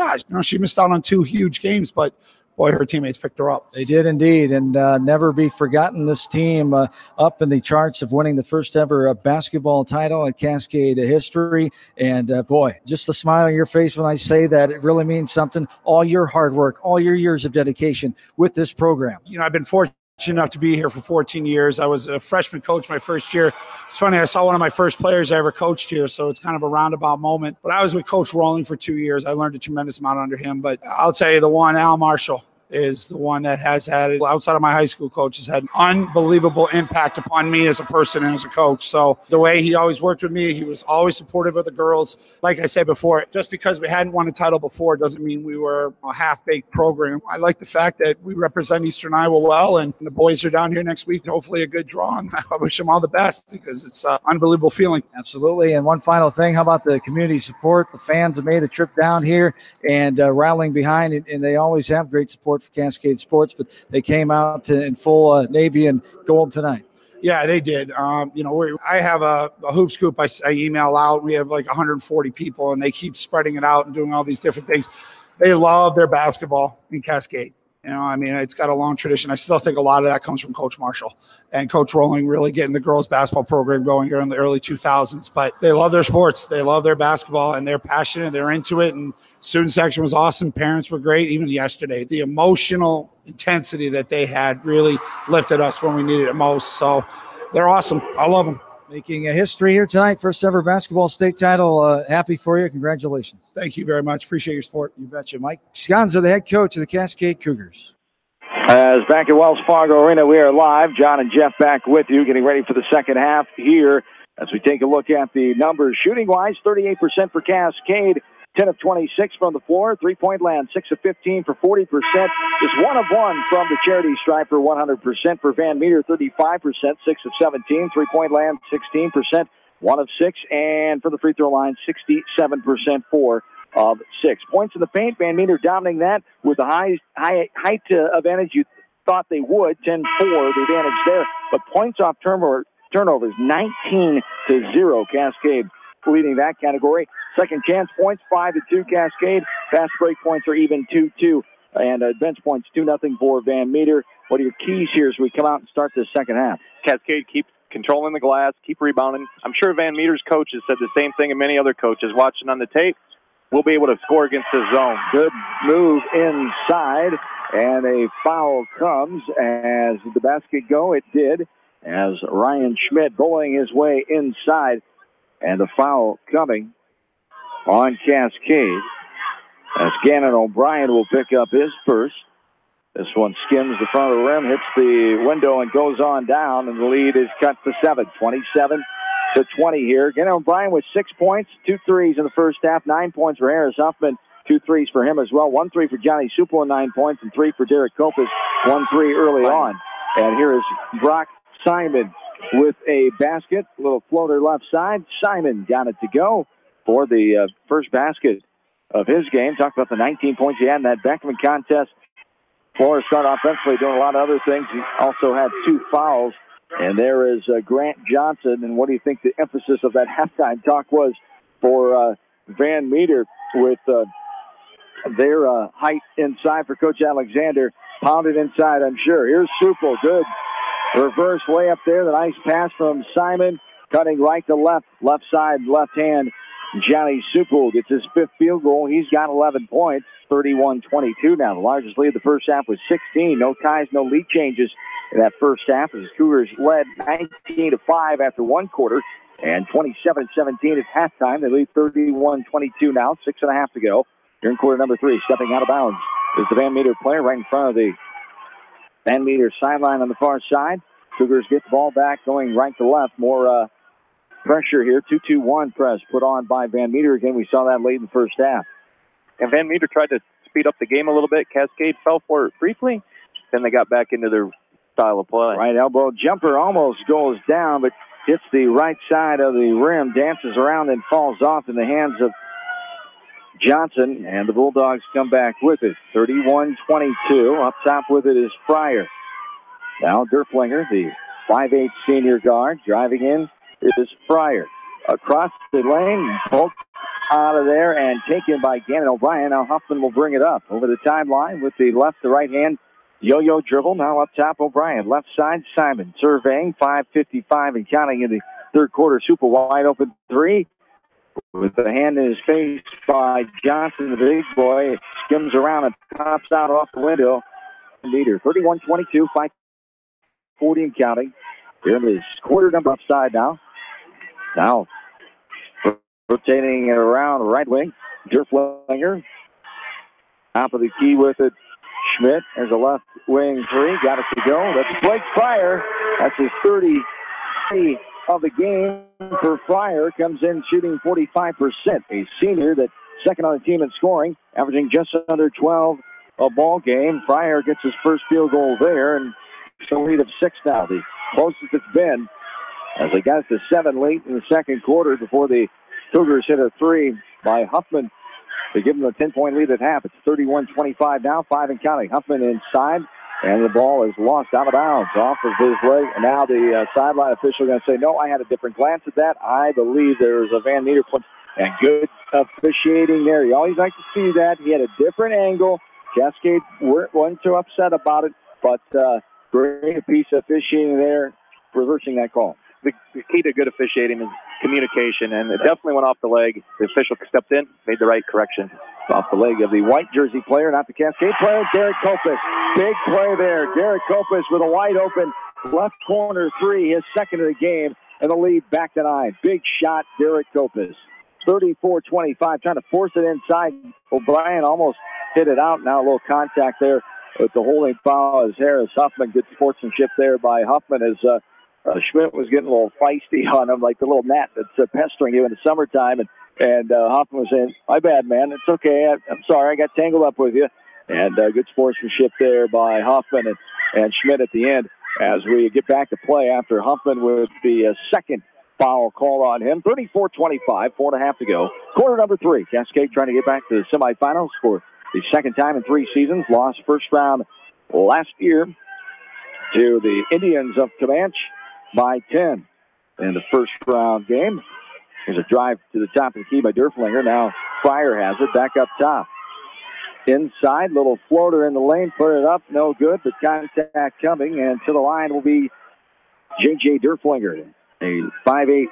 she missed out on 2 huge games. But, boy, her teammates picked her up. They did indeed, and never be forgotten. This team up in the charts of winning the first ever basketball title in Cascade history. And, boy, just the smile on your face when I say that, it really means something. All your hard work, all your years of dedication with this program. I've been fortunate enough to be here for 14 years. I was a freshman coach my first year. It's funny, I saw one of my first players I ever coached here, so it's kind of a roundabout moment. But I was with Coach Rowling for 2 years. I learned a tremendous amount under him. But I'll tell you, the one, Al Marshall, is the one that has had, outside of my high school coach, has had unbelievable impact upon me as a person and as a coach. So the way he always worked with me, he was always supportive of the girls. Like I said before, just because we hadn't won a title before doesn't mean we were a half-baked program. I like the fact that we represent Eastern Iowa well, and the boys are down here next week, hopefully a good draw, and I wish them all the best because it's an unbelievable feeling. Absolutely. And one final thing, how about the community support? The fans have made a trip down here and rallying behind it, and they always have great support for Cascade Sports, but they came out in full navy and gold tonight. Yeah, they did. I have a hoop scoop I email out. We have like 140 people, and they keep spreading it out and doing all these different things. They love their basketball in Cascade. It's got a long tradition. I still think a lot of that comes from Coach Marshall and Coach Rowling really getting the girls basketball program going here in the early 2000s. But they love their sports. They love their basketball, and they're passionate. They're into it. And student section was awesome. Parents were great. Even yesterday, the emotional intensity that they had really lifted us when we needed it most. So they're awesome. I love them. Making a history here tonight, first ever basketball state title. Happy for you. Congratulations. Thank you very much. Appreciate your support. You betcha. Mike Sconza, the head coach of the Cascade Cougars. As back at Wells Fargo Arena, we are live. John and Jeff back with you, getting ready for the second half here as we take a look at the numbers. Shooting-wise, 38% for Cascade, 10 of 26 from the floor. Three-point land, 6 of 15 for 40%. Just 1 of 1 from the charity stripe for 100%. For Van Meter, 35%, 6 of 17. Three-point land, 16%, 1 of 6. And for the free throw line, 67%, 4 of 6. Points in the paint, Van Meter dominating that with the height advantage you thought they would, 10-4, the advantage there. But points off turnovers, 19-0, Cascade leading that category. Second chance points, 5-2, Cascade. Fast break points are even 2-2. And bench points, 2-0 for Van Meter. What are your keys here as we come out and start this second half? Cascade keep controlling the glass, keep rebounding. I'm sure Van Meter's coaches said the same thing, and many other coaches watching on the tape. We'll be able to score against the zone. Good move inside, and a foul comes as the basket go. It did, as Ryan Schmidt bowling his way inside, and the foul coming on Cascade, as Gannon O'Brien will pick up his first. This one skims the front of the rim, hits the window, and goes on down, and the lead is cut to 7, 27-20 here. Gannon O'Brien with 6 points, 2 threes in the first half, 9 points for Harris Huffman, 2 threes for him as well. 1 3 for Johnny Supel, 9 points, and 3 for Derek Kopis, 1 3 early on. And here is Brock Simon with a basket, a little floater left side. Simon got it to go for the first basket of his game. Talked about the 19 points he had in that Beckman contest. Flores started offensively doing a lot of other things. He also had 2 fouls. And there is Grant Johnson. And what do you think the emphasis of that halftime talk was for Van Meter with their height inside for Coach Alexander? Pounded inside, I'm sure. Here's Supel. Good reverse layup there. The nice pass from Simon. Cutting right to left. Left side, left hand. Johnny Supel gets his 5th field goal. He's got 11 points. 31-22 now. The largest lead of the first half was 16. No ties, no lead changes in that first half as the Cougars led 19-5 after 1 quarter and 27-17 at halftime. They lead 31-22 now, 6.5 to go. Here in quarter number 3, stepping out of bounds is the Van Meter player right in front of the Van Meter sideline on the far side. Cougars get the ball back going right to left. More pressure here. 2-2-1 press put on by Van Meter again. We saw that late in the first half. And Van Meter tried to speed up the game a little bit. Cascade fell for it briefly. Then they got back into their style of play. Right elbow jumper almost goes down, but hits the right side of the rim, dances around and falls off in the hands of Johnson. And the Bulldogs come back with it. 31-22. Up top with it is Fryer. Now Derflinger, the 5'8 senior guard, driving in is Fryer. Across the lane, poked out of there and taken by Gannon O'Brien. Now Huffman will bring it up over the timeline with the left to right hand yo-yo dribble. Now up top O'Brien. Left side Simon surveying. 5:55 and counting in the third quarter. Super wide open 3 with the hand in his face by Johnson, the big boy. It skims around and pops out off the window. Meter 31-22, 5:40 and counting. Here in this quarter number upside now. Now rotating it around right wing. Derflinger. Top of the key with it. Schmidt. There's a left wing 3. Got it to go. That's Blake Fryer. That's his 33 of the game for Fryer. Comes in shooting 45%. A senior that second on the team in scoring, averaging just under 12 a ball game. Fryer gets his first field goal there, and it's a lead of 6 now. The closest it's been as they got it to 7 late in the second quarter before the Cougars hit a 3 by Huffman to give them a 10-point lead at half. It's 31-25 now, 5 and counting. Huffman inside, and the ball is lost out of bounds off of his leg. And now the sideline official is going to say, no, I had a different glance at that. I believe there was a Van Meter play. And good officiating there. You always like to see that. He had a different angle. Cascade wasn't too upset about it, but great piece of officiating there, reversing that call. The key to good officiating is communication, and it definitely went off the leg. The official stepped in, made the right correction. Off the leg of the white jersey player, not the Cascade player, Derek Kopis. Big play there. Derek Kopis with a wide open left corner 3, his second of the game, and the lead back to 9. Big shot, Derek Kopis. 34-25, trying to force it inside. O'Brien almost hit it out. Now a little contact there with the holding foul as Harris Huffman. Good sportsmanship there by Huffman as Schmidt was getting a little feisty on him, like the little gnat that's pestering you in the summertime. And And Hoffman was saying, my bad, man. It's okay. I'm sorry. I got tangled up with you. And good sportsmanship there by Hoffman and Schmidt at the end as we get back to play after Hoffman with the second foul call on him. 34-25, 4.5 to go. Quarter number 3. Cascade trying to get back to the semifinals for the second time in 3 seasons. Lost first round last year to the Indians of Comanche by 10 in the first round game. There's a drive to the top of the key by Derflinger. Now Fryer has it back up top. Inside, little floater in the lane, put it up, no good, but contact coming, and to the line will be J.J. Derflinger, a 5'8"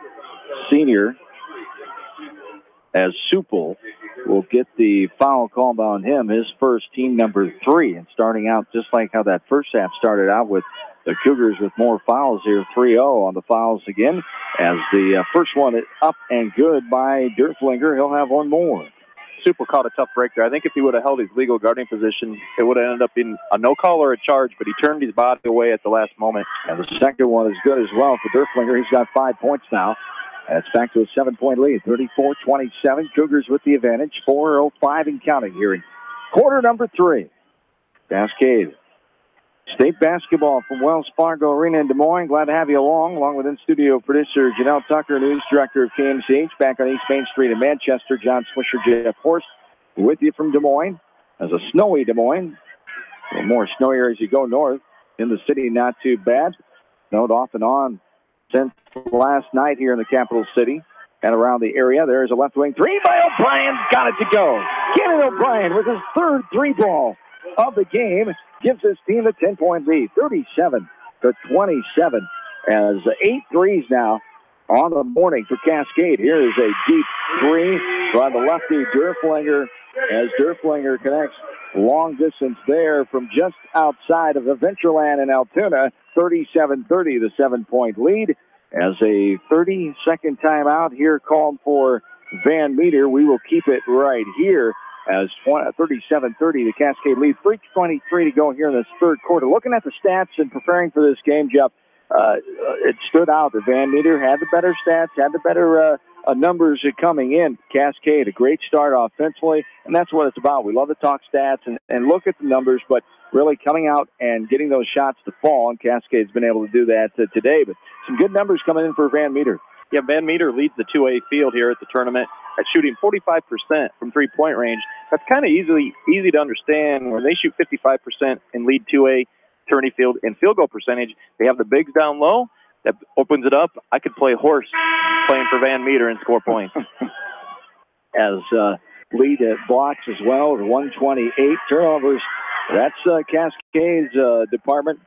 senior, as Supple will get the foul called on him, his first, team number 3, and starting out just like how that first half started out with the Cougars with more fouls here, 3-0 on the fouls again, as the first one is up and good by Derflinger. He'll have one more. Supple caught a tough break there. I think if he would have held his legal guarding position, it would have ended up being a no call or a charge, but he turned his body away at the last moment. And the second one is good as well for Derflinger. He's got 5 points now. That's back to a 7-point lead, 34-27. Cougars with the advantage, 4:05 and counting here in quarter number 3. Cascade. State basketball from Wells Fargo Arena in Des Moines. Glad to have you along with in-studio producer Janelle Tucker, news director of KMCH, back on East Main Street in Manchester. John Swisher, Jeff Horst, with you from Des Moines. As a snowy Des Moines. A little more snowier as you go north. In the city, not too bad. Snowed off and on since last night here in the capital city and around the area. There's a left wing 3 by O'Brien. Got it to go. Kenny O'Brien with his third 3-ball of the game. Gives his team a 10-point lead, 37-27, as 8 threes now on the morning for Cascade. Here is a deep 3 by the lefty Derflinger, as Derflinger connects long distance there from just outside of the Ventureland in Altoona. 37-30, the 7-point lead, as a 30-second timeout here called for Van Meter. We will keep it right here. As 37-30, the Cascade lead. 3:23 to go here in this third quarter. Looking at the stats and preparing for this game, Jeff, it stood out that Van Meter had the better stats, had the better numbers coming in. Cascade, a great start offensively, and that's what it's about. We love to talk stats and look at the numbers, but really coming out and getting those shots to fall, and Cascade's been able to do that today. But some good numbers coming in for Van Meter. Yeah, Van Meter leads the 2A field here at the tournament at shooting 45% from three-point range. That's kind of easy to understand. When they shoot 55% and lead 2A tourney field in field goal percentage, they have the bigs down low. That opens it up. I could play horse playing for Van Meter and score points. As lead at blocks as well, 128 turnovers. That's Cascade's department,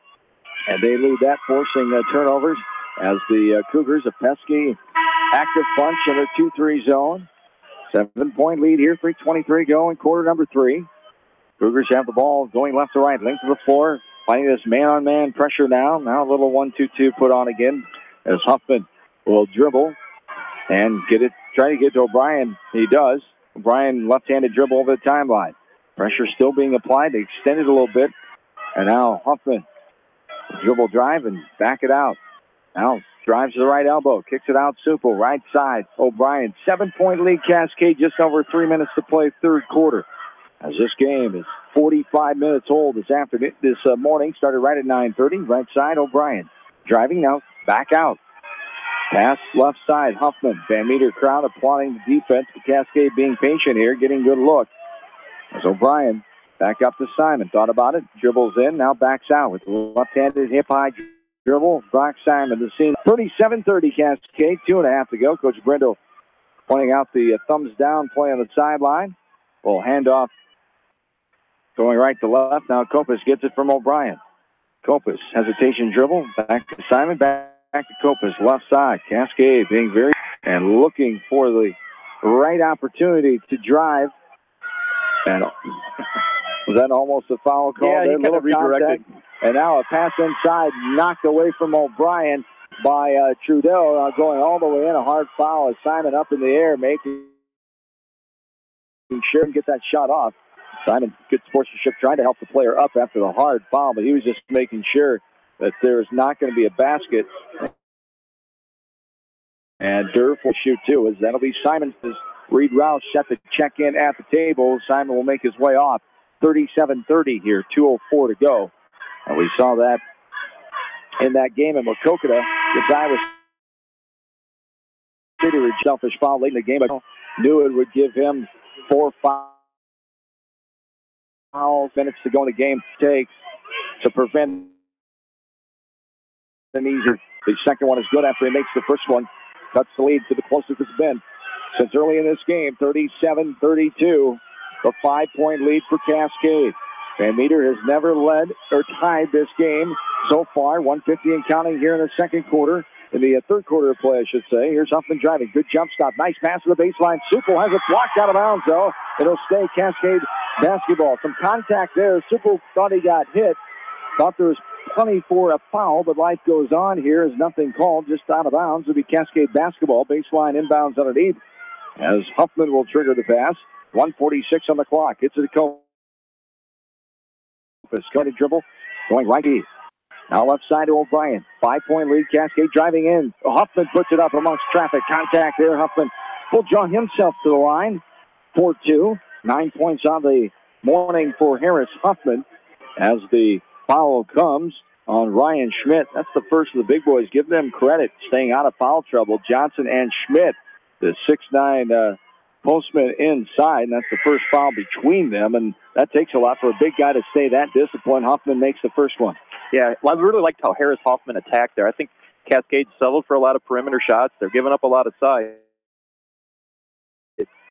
and they lead that, forcing turnovers. As the Cougars, a pesky, active bunch in their 2-3 zone. 7-point lead here, 3:23 going, quarter number 3. Cougars have the ball going left to right, length of the floor, fighting this man-on-man pressure now. Now a little 1-2-2 put on again as Huffman will dribble and try to get to O'Brien. He does. O'Brien left-handed dribble over the timeline. Pressure still being applied. They extend it a little bit. And now Huffman dribble drive and back it out. Now drives to the right elbow, kicks it out, Supple, right side. O'Brien, 7-point lead, Cascade, just over 3 minutes to play, third quarter. As this game is 45 minutes old this morning, started right at 9:30. Right side, O'Brien driving now, back out. Pass left side, Huffman. Van Meter crowd applauding the defense, but Cascade being patient here, getting good look. As O'Brien back up to Simon, thought about it, dribbles in, now backs out with left-handed hip-high dribble. Brock Simon, the scene. 37-30 Cascade, 2.5 to go. Coach Brindle pointing out the thumbs down play on the sideline. Well, handoff going right to left. Now Kopus gets it from O'Brien. Kopus, hesitation dribble. Back to Simon, back to Kopus. Left side. Cascade being very and looking for the right opportunity to drive. And was that almost a foul call? Yeah, he kind of redirected. And now a pass inside, knocked away from O'Brien by Trudeau, going all the way in. A hard foul as Simon up in the air, making sure to get that shot off. Simon, good sportsmanship, trying to help the player up after the hard foul, but he was just making sure that there's not going to be a basket. And Durf will shoot two, as that'll be Simon's Reed Roush set the check-in at the table. Simon will make his way off. 37-30 here, 2:04 to go. And we saw that in that game in Waukegan. Iowa City with selfish foul late in the game. I knew it would give him 4 minutes to go in the game takes to prevent an easier. The second one is good after he makes the first one. Cuts the lead to the closest it's been since early in this game, 37-32. A 5-point lead for Cascade. Van Meter has never led or tied this game so far. 150 and counting here in the second quarter. In the third quarter of play, I should say. Here's Huffman driving. Good jump stop. Nice pass to the baseline. Supel has it blocked out of bounds, though. It'll stay Cascade basketball. Some contact there. Supel thought he got hit. Thought there was plenty for a foul, but life goes on here. Is nothing called. Just out of bounds. It'll be Cascade basketball. Baseline inbounds underneath. As Huffman will trigger the pass. 1:46 on the clock. It's a Copus. Cutting dribble. Going right east. Now left side to O'Brien. 5-point lead. Cascade driving in. Huffman puts it up amongst traffic. Contact there. Huffman will draw himself to the line. 4-2. 9 points on the morning for Harris Huffman as the foul comes on Ryan Schmidt. That's the first of the big boys. Give them credit staying out of foul trouble. Johnson and Schmidt, the 6'9" postman inside, and that's the first foul between them, and that takes a lot for a big guy to stay that disciplined. Huffman makes the first one. Yeah, I really liked how Harris Hoffman attacked there. I think Cascade settled for a lot of perimeter shots. They're giving up a lot of size.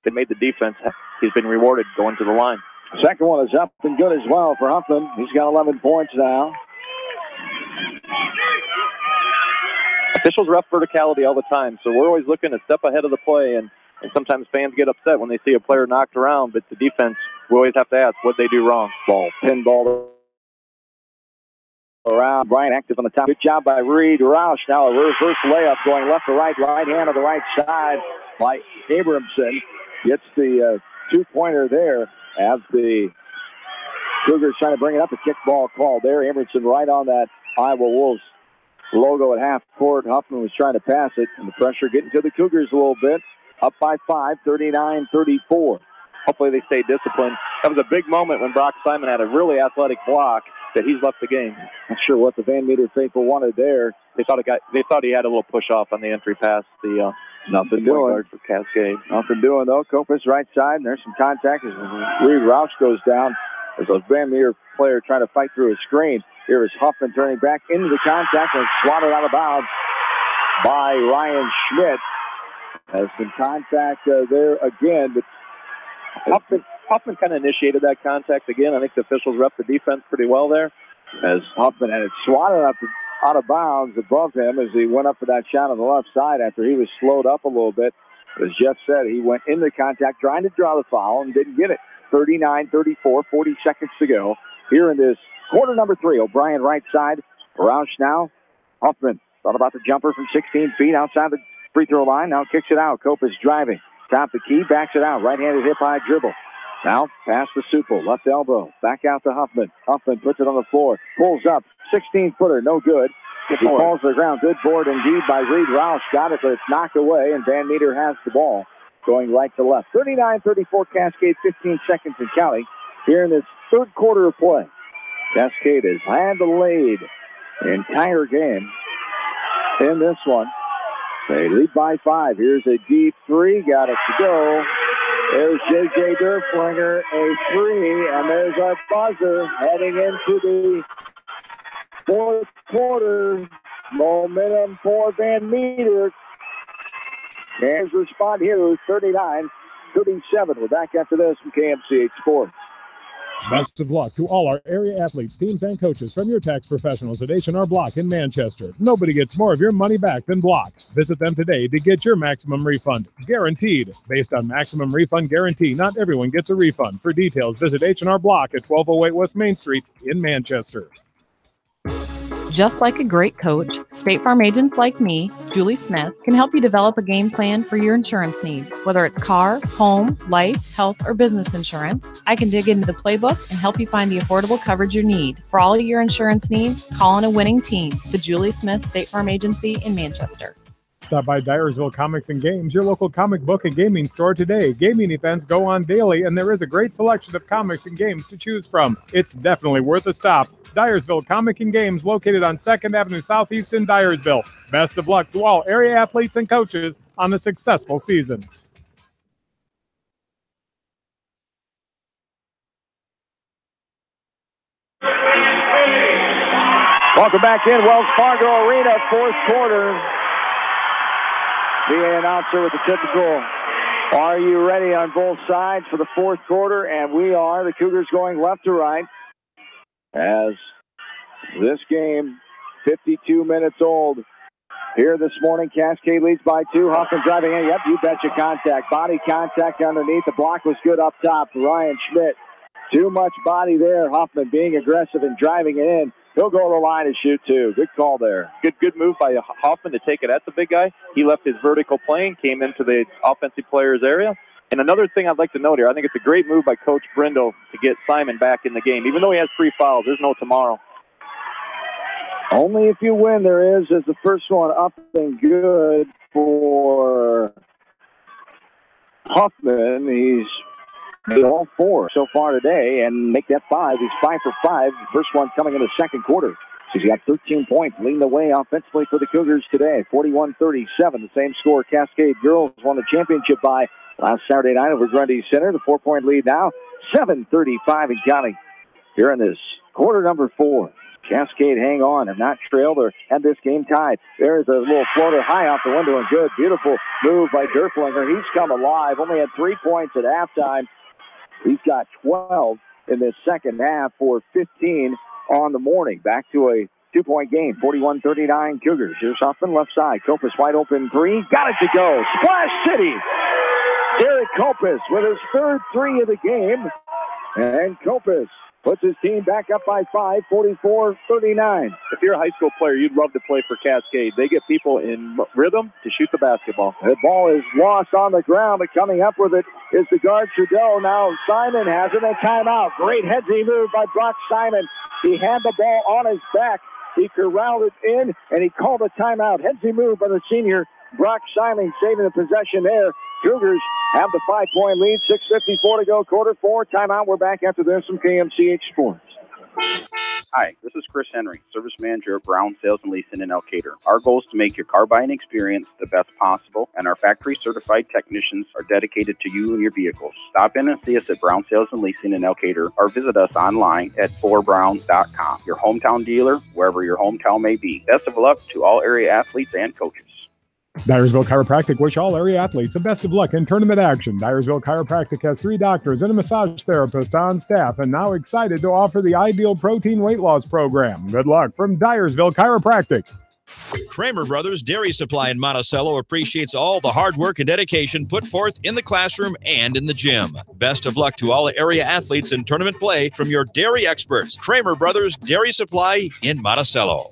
They made the defense. He's been rewarded going to the line. Second one is up and good as well for Huffman. He's got 11 points now. Officials ref verticality all the time, so we're always looking a step ahead of the play, and sometimes fans get upset when they see a player knocked around, but the defense, we always have to ask what they do wrong. Pinball around. Brian active on the top. Good job by Reed Roush. Now a reverse layup going left to right. Right hand on the right side by Abramson. Gets the two-pointer there as the Cougars trying to bring it up. A kickball call there. Abramson right on that Iowa Wolves logo at half court. Huffman was trying to pass it, and the pressure getting to the Cougars a little bit. Up by 5, 39-34. Hopefully they stay disciplined. That was a big moment when Brock Simon had a really athletic block that he's left the game. Not sure what the Van Meter faithful wanted there. They thought he had a little push off on the entry pass. The nothing doing for Cascade. Nothing doing though. Copus right side, and there's some contact as Reed Roush goes down. There's a Van Meter player trying to fight through a screen. Here is Huffman turning back into the contact and swatted out of bounds by Ryan Schmidt. Has some contact there again, but Huffman kind of initiated that contact again. I think the officials rep the defense pretty well there. As Huffman had it swatted up out of bounds above him as he went up for that shot on the left side after he was slowed up a little bit. As Jeff said, he went into contact trying to draw the foul and didn't get it. 39-34, 40 seconds to go. Here in this quarter number 3, O'Brien right side. Roush now. Huffman thought about the jumper from 16 feet outside the free throw line. Now kicks it out. Cope is driving. Top the key, backs it out. Right-handed hip-high dribble. Now pass to Supel. Left elbow. Back out to Huffman. Huffman puts it on the floor. Pulls up. 16-footer. No good. He falls to the ground. Good board indeed by Reed Roush. Got it, but it's knocked away, and Van Meter has the ball going right to left. 39-34 Cascade. 15 seconds and counting here in this third quarter of play. Cascade has had the lead the entire game in this one. They lead by 5. Here's a deep 3. Got it to go. There's J.J. Derflinger, a 3, and there's our buzzer heading into the fourth quarter. Momentum for Van Meter. Kansas respond here with 39-37. We're back after this from KMCH Sports. Best of luck to all our area athletes, teams, and coaches from your tax professionals at H&R Block in Manchester. Nobody gets more of your money back than Block. Visit them today to get your maximum refund. Guaranteed. Based on maximum refund guarantee, not everyone gets a refund. For details, visit H&R Block at 1208 West Main Street in Manchester. Just like a great coach, State Farm agents like me, Julie Smith, can help you develop a game plan for your insurance needs. Whether it's car, home, life, health, or business insurance, I can dig into the playbook and help you find the affordable coverage you need. For all of your insurance needs, call on a winning team. The Julie Smith State Farm Agency in Manchester. Stop by Dyersville Comics and Games, your local comic book and gaming store today. Gaming events go on daily, and there is a great selection of comics and games to choose from. It's definitely worth a stop. Dyersville Comic and Games, located on 2nd Avenue Southeast in Dyersville. Best of luck to all area athletes and coaches on a successful season. Welcome back in Wells Fargo Arena, fourth quarter. The announcer with the typical, "Are you ready?" on both sides for the fourth quarter, and we are. The Cougars going left to right as this game, 52 minutes old. Here this morning, Cascade leads by 2. Huffman driving in. Yep, you betcha, contact. Body contact underneath. The block was good up top. Ryan Schmidt. Too much body there. Huffman being aggressive and driving it in. He'll go to the line and shoot, too. Good call there. Good move by Hoffman to take it at the big guy. He left his vertical plane, came into the offensive player's area. And another thing I'd like to note here, I think it's a great move by Coach Brindle to get Simon back in the game. Even though he has 3 fouls, there's no tomorrow. Only if you win there is the first one up and good for Huffman. He's made all 4 so far today and make that 5. He's 5 for 5. The first one coming in the second quarter. So he's got 13 points, leading the way offensively for the Cougars today. 41-37, the same score Cascade Girls won the championship by last Saturday night over Grundy Center. The 4-point lead now, 7:35 and counting. Here in this quarter number 4. Cascade hang on, have not trailed or had this game tied. There's a little floater high off the window and good. Beautiful move by Derflinger. He's come alive. Only had 3 points at halftime. He's got 12 in this second half for 15 on the morning. Back to a 2-point game, 41-39 Cougars. Here's Huffman left side. Kopus wide open 3. Got it to go. Splash City. Derek Kopus with his third 3 of the game. And Kopus puts his team back up by 5, 44-39. If you're a high school player, you'd love to play for Cascade. They get people in rhythm to shoot the basketball. The ball is lost on the ground, but coming up with it is the guard Trudeau. Now Simon has it, and timeout. Great headsy move by Brock Simon. He had the ball on his back. He corralled it in, and he called a timeout. Headsy move by the senior Brock Simon, saving the possession there. Cougars have the 5-point lead, 6:54 to go, quarter 4. Timeout. We're back after this from KMCH Sports. Hi, this is Chris Henry, Service Manager at Brown Sales and Leasing in Elkader. Our goal is to make your car buying experience the best possible, and our factory-certified technicians are dedicated to you and your vehicles. Stop in and see us at Brown Sales and Leasing in Elkader, or visit us online at 4brown.com. Your hometown dealer, wherever your hometown may be. Best of luck to all area athletes and coaches. Dyersville Chiropractic wish all area athletes the best of luck in tournament action. Dyersville Chiropractic has 3 doctors and a massage therapist on staff, and now excited to offer the Ideal Protein Weight Loss Program. Good luck from Dyersville Chiropractic. Kramer Brothers Dairy Supply in Monticello appreciates all the hard work and dedication put forth in the classroom and in the gym. Best of luck to all area athletes in tournament play from your dairy experts. Kramer Brothers Dairy Supply in Monticello.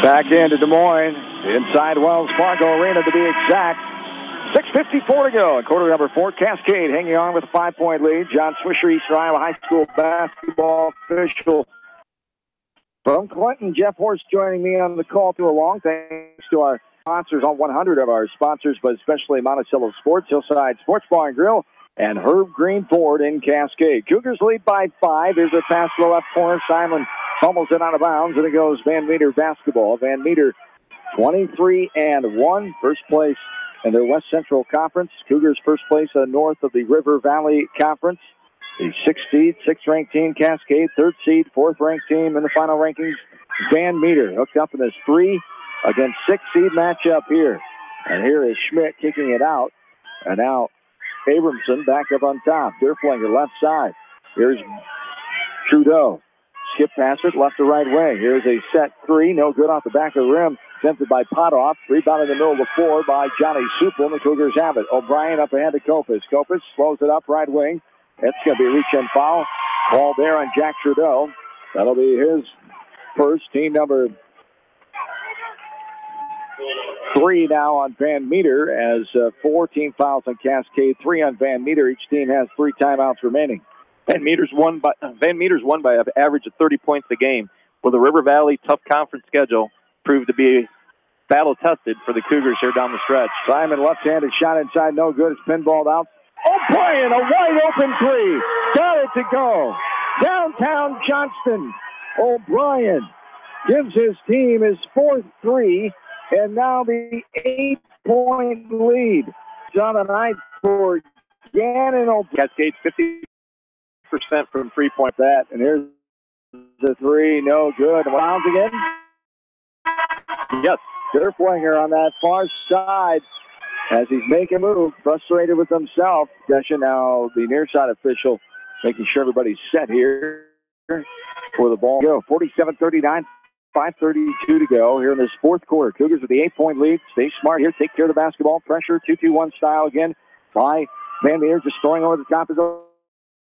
Back into Des Moines, inside Wells Fargo Arena to be exact. 6:54 to go. Quarter number 4, Cascade hanging on with a 5-point lead. John Swisher, Eastern Iowa High School basketball official from Clinton. Jeff Horst joining me on the call through along. Thanks to our sponsors, all 100 of our sponsors, but especially Monticello Sports, Hillside Sports Bar and Grill, and Herb Green Ford in Cascade. Cougars lead by 5. Here's a pass to the left corner. Simon fumbles it out of bounds, and it goes Van Meter basketball. Van Meter 23-1, first place in their West Central Conference. Cougars first place north of the River Valley Conference. The 6th seed, 6th-ranked team, Cascade. 3rd seed, 4th-ranked team in the final rankings, Van Meter. Hooked up in this 3 against 6th seed matchup here. And here is Schmidt kicking it out. And now Abramson back up on top. Derflinger left side. Here's Trudeau. Skip pass it left to right wing. Here's a set 3. No good off the back of the rim. Attempted by Potoff. Rebound in the middle of the floor by Johnny Supel. And the Cougars have it. O'Brien up ahead to Kopus. Kopus slows it up right wing. It's going to be a reach-in foul. Called there on Jack Trudeau. That'll be his first, team number 3 now on Van Meter, as 4 team fouls on Cascade, 3 on Van Meter. Each team has 3 timeouts remaining. Van Meter's won by an average of 30 points a game. Will the River Valley tough conference schedule prove to be battle-tested for the Cougars here down the stretch? Simon left-handed shot inside, no good. It's pinballed out. O'Brien, a wide-open three. Got it to go. Downtown Johnston. O'Brien gives his team his fourth three, and now the 8-point lead. On the night for Gannon O'Brien. Cascade 50% from three-point. That, and here's the three, no good. Rounds again. Yes. Derflinger on that far side as he's making a move, frustrated with himself. Session now, the near side official making sure everybody's set here for the ball. 47-39, 5:32 to go here in this fourth quarter. Cougars with the 8-point lead. Stay smart here. Take care of the basketball. Pressure, 2-2-1 style again by Van Meter, just throwing over the top of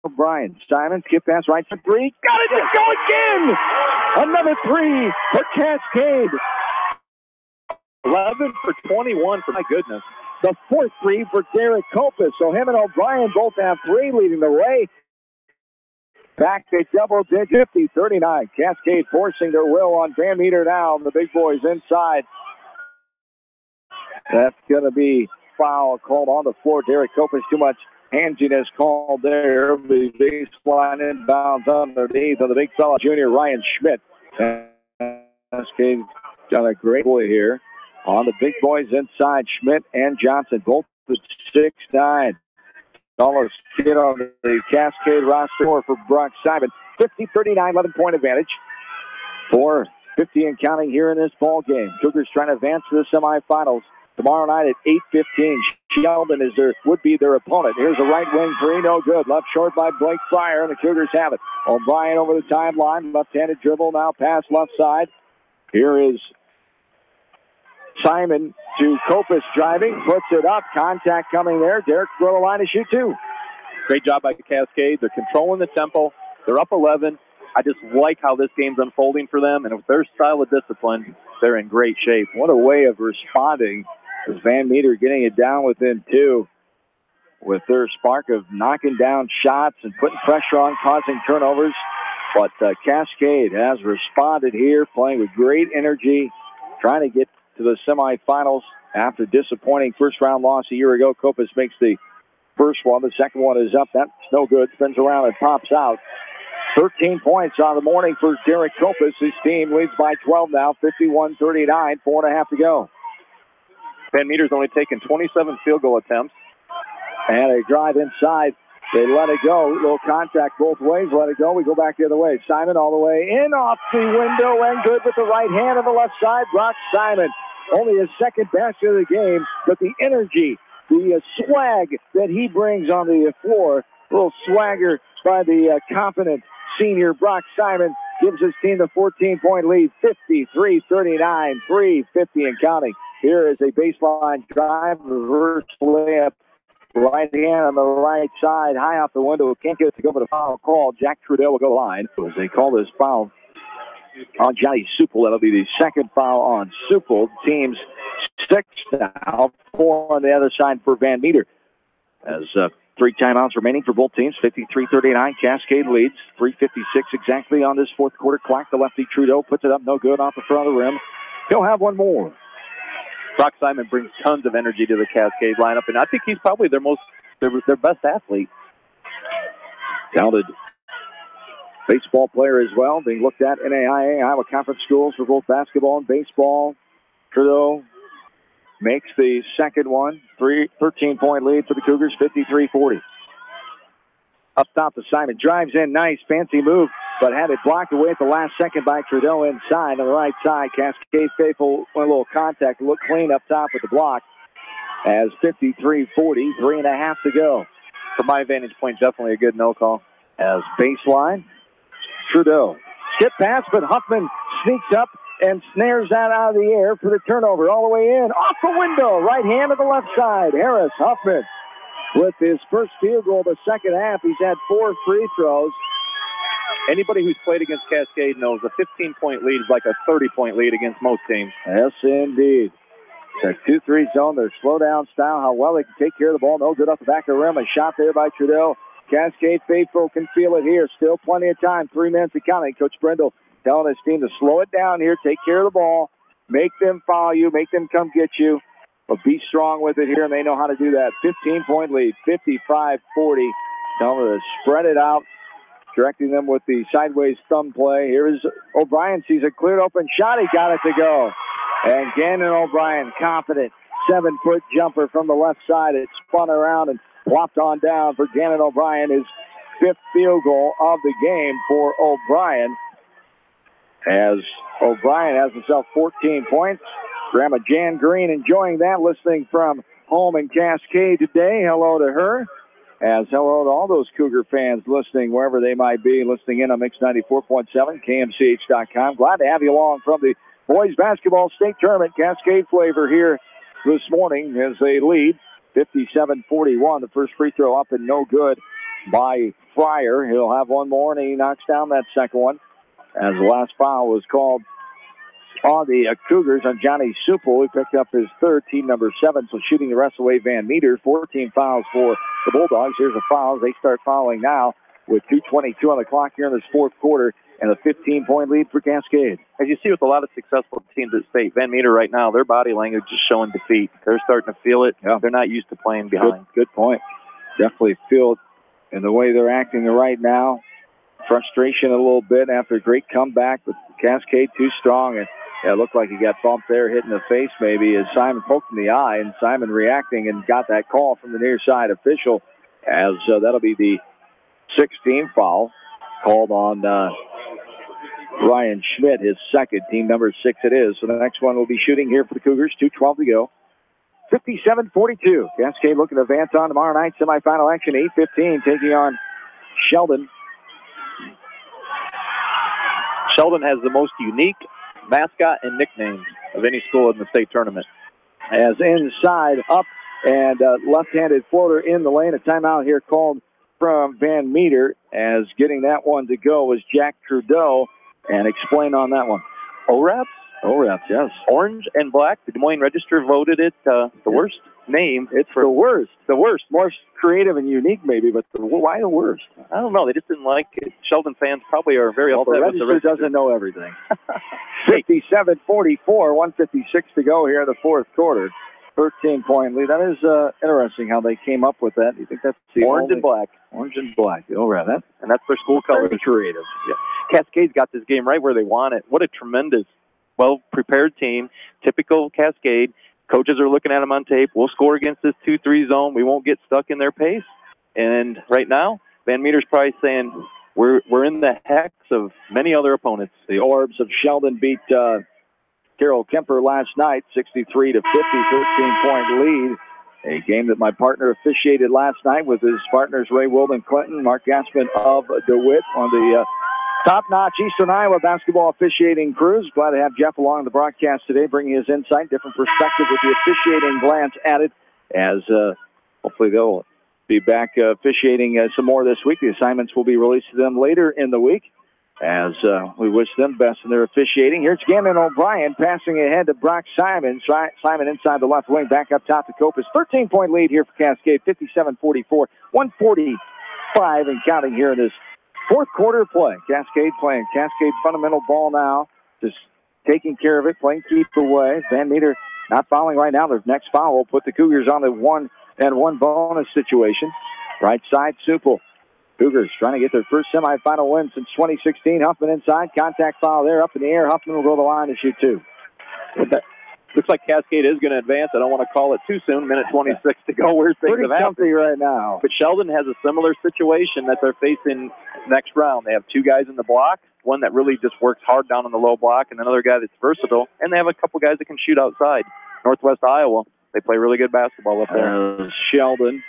O'Brien. Simon, skip pass right for three. Got it to go again! Another three for Cascade. 11 for 21, for my goodness. The fourth three for Derek Kopis. So him and O'Brien both have three leading the way. Back to double digit, 50-39. Cascade forcing their will on Van Meter now. The big boys inside. That's going to be foul called on the floor. Derek Kopis, too much handiness called there. The baseline inbounds underneath of the big fella, junior Ryan Schmidt. Cascade done a great play here on the big boys inside. Schmidt and Johnson, both at 6'9". Tallest kid on the Cascade roster for Brock Simon. 50-39, 11-point advantage. 4:50 and counting here in this ball game. Cougars trying to advance to the semifinals tomorrow night at 8:15. Sheldon would be their opponent. Here's a right wing three, no good. Left short by Blake Fryer, and the Cougars have it. O'Brien over the timeline, left-handed dribble now, pass left side. Here is Simon to Kopis driving, puts it up, contact coming there. Derek throw the line to shoot two. Great job by Cascade. They're controlling the tempo. They're up 11. I just like how this game's unfolding for them, and with their style of discipline, they're in great shape. What a way of responding as Van Meter getting it down within two with their spark of knocking down shots and putting pressure on, causing turnovers. But Cascade has responded here, playing with great energy, trying to get to the semifinals after disappointing first-round loss a year ago. Kopis makes the first one. The second one is up. That's no good. Spins around and pops out. 13 points on the morning for Derek Kopis. His team leads by 12 now, 51-39, 4.5 to go. Van Meter's only taken 27 field goal attempts. And a drive inside. They let it go. Little contact both ways. Let it go. We go back the other way. Simon all the way in off the window and good with the right hand on the left side. Brock Simon. Only his second basket of the game, but the energy, the swag that he brings on the floor, a little swagger by the confident senior Brock Simon, gives his team the 14-point lead, 53-39, 3:50 and counting. Here is a baseline drive, reverse layup, right hand on the right side, high off the window. Can't get it to go, but a foul call. Jack Trudell will go line. As they call this foul on Johnny Supple, that'll be the second foul on Supple. Teams 6 now, 4 on the other side for Van Meter. As 3 timeouts remaining for both teams, 53-39. Cascade leads, 3:56 exactly on this fourth quarter clock. The lefty Trudeau puts it up, no good, off the front of the rim. He'll have one more. Brock Simon brings tons of energy to the Cascade lineup, and I think he's probably their best athlete. Talented baseball player as well, being looked at in NAIA, Iowa Conference schools for both basketball and baseball. Trudeau makes the second one, 13-point lead for the Cougars, 53-40. Up top to Simon, drives in, nice, fancy move, but had it blocked away at the last second by Trudeau inside on the right side. Cascade faithful, one little contact, look clean up top with the block as 53-40, 3.5 to go. From my vantage point, definitely a good no call. As baseline, Trudeau. Skip pass, but Huffman sneaks up and snares that out of the air for the turnover all the way in. Off the window, right hand to the left side. Harris Huffman with his first field goal of the second half. He's had 4 free throws. Anybody who's played against Cascade knows a 15-point lead is like a 30-point lead against most teams. Yes, indeed. Their 2-3 zone, their slow-down style, how well they can take care of the ball. No good off the back of the rim. A shot there by Trudeau. Cascade faithful can feel it here. Still plenty of time. 3 minutes to counting. Coach Brindle telling his team to slow it down here. Take care of the ball. Make them foul you. Make them come get you. But be strong with it here, and they know how to do that. 15-point lead, 55-40. Tell them to spread it out. Directing them with the sideways thumb play. Here's O'Brien. Sees a cleared open shot. He got it to go. And Gannon O'Brien, confident. 7-foot jumper from the left side. It spun around and plopped on down for Gannon O'Brien. His 5th field goal of the game for O'Brien. As O'Brien has himself 14 points. Grandma Jan Green enjoying that, listening from home in Cascade today. Hello to her. As hello to all those Cougar fans listening wherever they might be, listening in on Mix 94.7, KMCH.com. Glad to have you along from the boys basketball state tournament. Cascade flavor here this morning as they lead 57-41. The first free throw up and no good by Fryer. He'll have one more, and he knocks down that second one. As the last foul was called on the Cougars on Johnny Supple. He picked up his 3rd, team number 7, so shooting the rest away Van Meter. 14 fouls for the Bulldogs. Here's a foul. They start fouling now with 2:22 on the clock here in this 4th quarter and a 15-point lead for Cascade. As you see with a lot of successful teams at state, Van Meter right now, their body language is showing defeat. They're starting to feel it. Yeah. They're not used to playing behind. Good point. Definitely feel it in the way they're acting right now. Frustration a little bit after a great comeback, but Cascade too strong. And it looked like he got bumped there, hit in the face maybe, as Simon poked in the eye, and Simon reacting and got that call from the near side official, as that'll be the 16th foul called on Ryan Schmidt, his 2nd, team number 6 it is. So the next one will be shooting here for the Cougars, 2:12 to go. 57-42. Cascade looking to advance on tomorrow night semifinal action, 8:15, taking on Sheldon. Sheldon has the most unique mascot and nicknames of any school in the state tournament. As inside, up, and left-handed floater in the lane. A timeout here called from Van Meter, as getting that one to go was Jack Trudeau. And explain on that one. ORAPs? ORAPs, yes. Orange and black. The Des Moines Register voted it the worst name. It's the worst. The worst. More creative and unique maybe, but why the worst? I don't know. They just didn't like it. Sheldon fans probably are very upset the with the Register. Doesn't know everything. 57-44, 1:56 to go here in the 4th quarter. 13-point lead. That is interesting how they came up with that. You think that's the Orange and black. Orange and black. ORAP. And that's their school color. Very creative. Yeah. Cascade's got this game right where they want it. What a tremendous, well-prepared team. Typical Cascade. Coaches are looking at them on tape. We'll score against this 2-3 zone. We won't get stuck in their pace. And right now, Van Meter's probably saying we're in the hex of many other opponents. The Orbs of Sheldon beat Carroll Kemper last night, 63-50, 13-point lead. A game that my partner officiated last night with his partners Ray Wilden Clinton, Mark Gassman of DeWitt on the top-notch Eastern Iowa basketball officiating crews. Glad to have Jeff along the broadcast today, bringing his insight, different perspective with the officiating glance added, as hopefully they'll be back officiating some more this week. The assignments will be released to them later in the week, as we wish them best in their officiating. Here's Gannon O'Brien passing ahead to Brock Simon. Simon inside the left wing, back up top to Copus. 13-point lead here for Cascade, 57-44, 145 and counting here in this 4th quarter play. Cascade playing Cascade fundamental ball now, just taking care of it, playing keep away. Van Meter not fouling right now. Their next foul will put the Cougars on the 1-and-1 bonus situation. Right side, Supple. Cougars trying to get their first semifinal win since 2016. Huffman inside, contact foul there, up in the air. Huffman will go to the line to shoot 2. Looks like Cascade is going to advance. I don't want to call it too soon. Minute 26 to go. Where's things pretty have comfy right now. But Sheldon has a similar situation that they're facing next round. They have 2 guys in the block, one that really just works hard down in the low block, and another guy that's versatile. And they have a couple guys that can shoot outside. Northwest Iowa, they play really good basketball up there. Sheldon,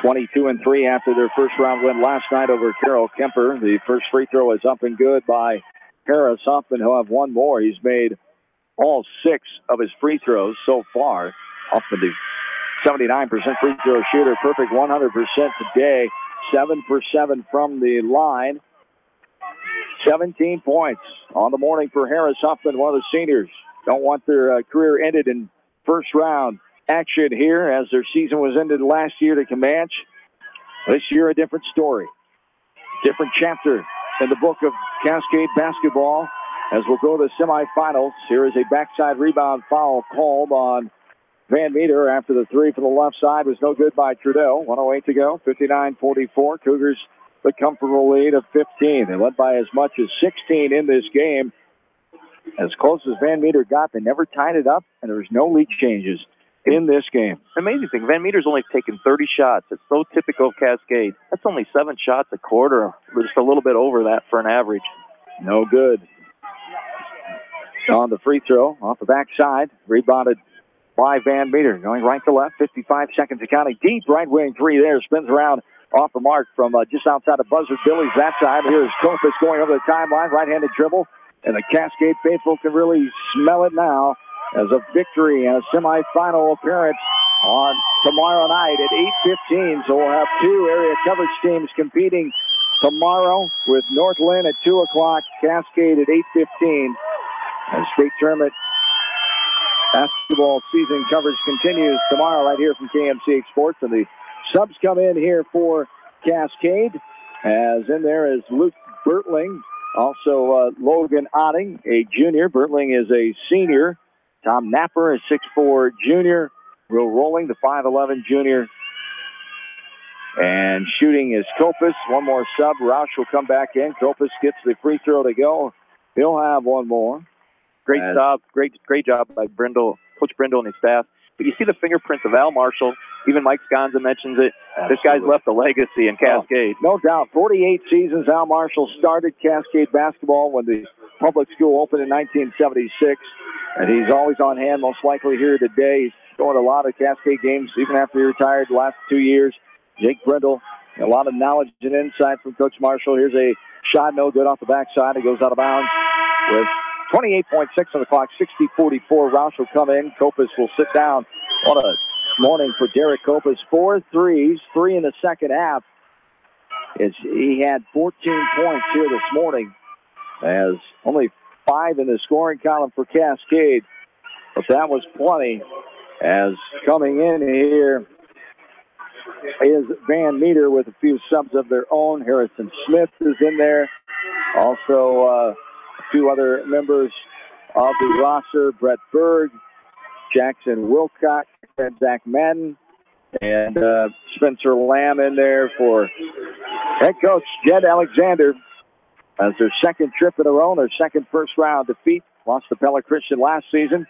22-3 after their first round win last night over Carroll Kemper. The first free throw is up and good by Harris Huffman. He'll have one more. He's made all 6 of his free throws so far. Huffman, the 79% free throw shooter, perfect 100% today. 7 for 7 from the line. 17 points on the morning for Harris Huffman, one of the seniors. Don't want their career ended in first round action here, as their season was ended last year to Comanche. This year, a different story. Different chapter in the book of Cascade basketball as we'll go to the semifinals. Here is a backside rebound foul called on Van Meter after the three from the left side was no good by Trudeau. 108 to go, 59-44. Cougars the comfortable lead of 15. They led by as much as 16 in this game. As close as Van Meter got, they never tied it up, and there was no lead changes in this game. Amazing thing, Van Meter's only taken 30 shots. It's so typical of Cascade. That's only 7 shots a quarter. We're just a little bit over that for an average. No good. On the free throw, off the backside, rebounded by Van Meter. Going right to left, 55 seconds to counting. Deep right wing three there, spins around off the mark from just outside of Buzzard Billy's that side. Here's Kopis going over the timeline, right-handed dribble, and the Cascade faithful can really smell it now as a victory and a semifinal appearance on tomorrow night at 8:15. So we'll have 2 area coverage teams competing tomorrow with North Lynn at 2 o'clock, Cascade at 8:15. And state tournament basketball season coverage continues tomorrow right here from KMCH Sports. And the subs come in here for Cascade, as in there is Luke Bertling, also Logan Otting, a junior. Bertling is a senior. Tom Napper, a 6'4 junior. Will Rolling, the 5'11 junior. And shooting is Kopis. One more sub. Roush will come back in. Kopis gets the free throw to go. He'll have one more. Great job. Great job by Brindle, Coach Brindle and his staff. But you see the fingerprints of Al Marshall. Even Mike Sconza mentions it. Absolutely. This guy's left a legacy in Cascade. No doubt. 48 seasons Al Marshall started Cascade basketball when the public school opened in 1976. And he's always on hand, most likely here today. He's going to a lot of Cascade games, even after he retired the last 2 years. Jake Brindle, a lot of knowledge and insight from Coach Marshall. Here's a shot, no good off the backside. It goes out of bounds with 28.6 on the clock, 60-44. Roush will come in. Kopis will sit down. What a morning for Derek Kopis. 4 threes, 3 in the second half. He had 14 points here this morning, as only 5 in the scoring column for Cascade. But that was plenty, as coming in here is Van Meter with a few subs of their own. Harrison Smith is in there. Also, 2 other members of the roster, Brett Berg, Jackson Wilcott, and Zach Madden, and Spencer Lamb in there for head coach Jed Alexander as their second trip in a row, their second first-round defeat. Lost to Pella Christian last season.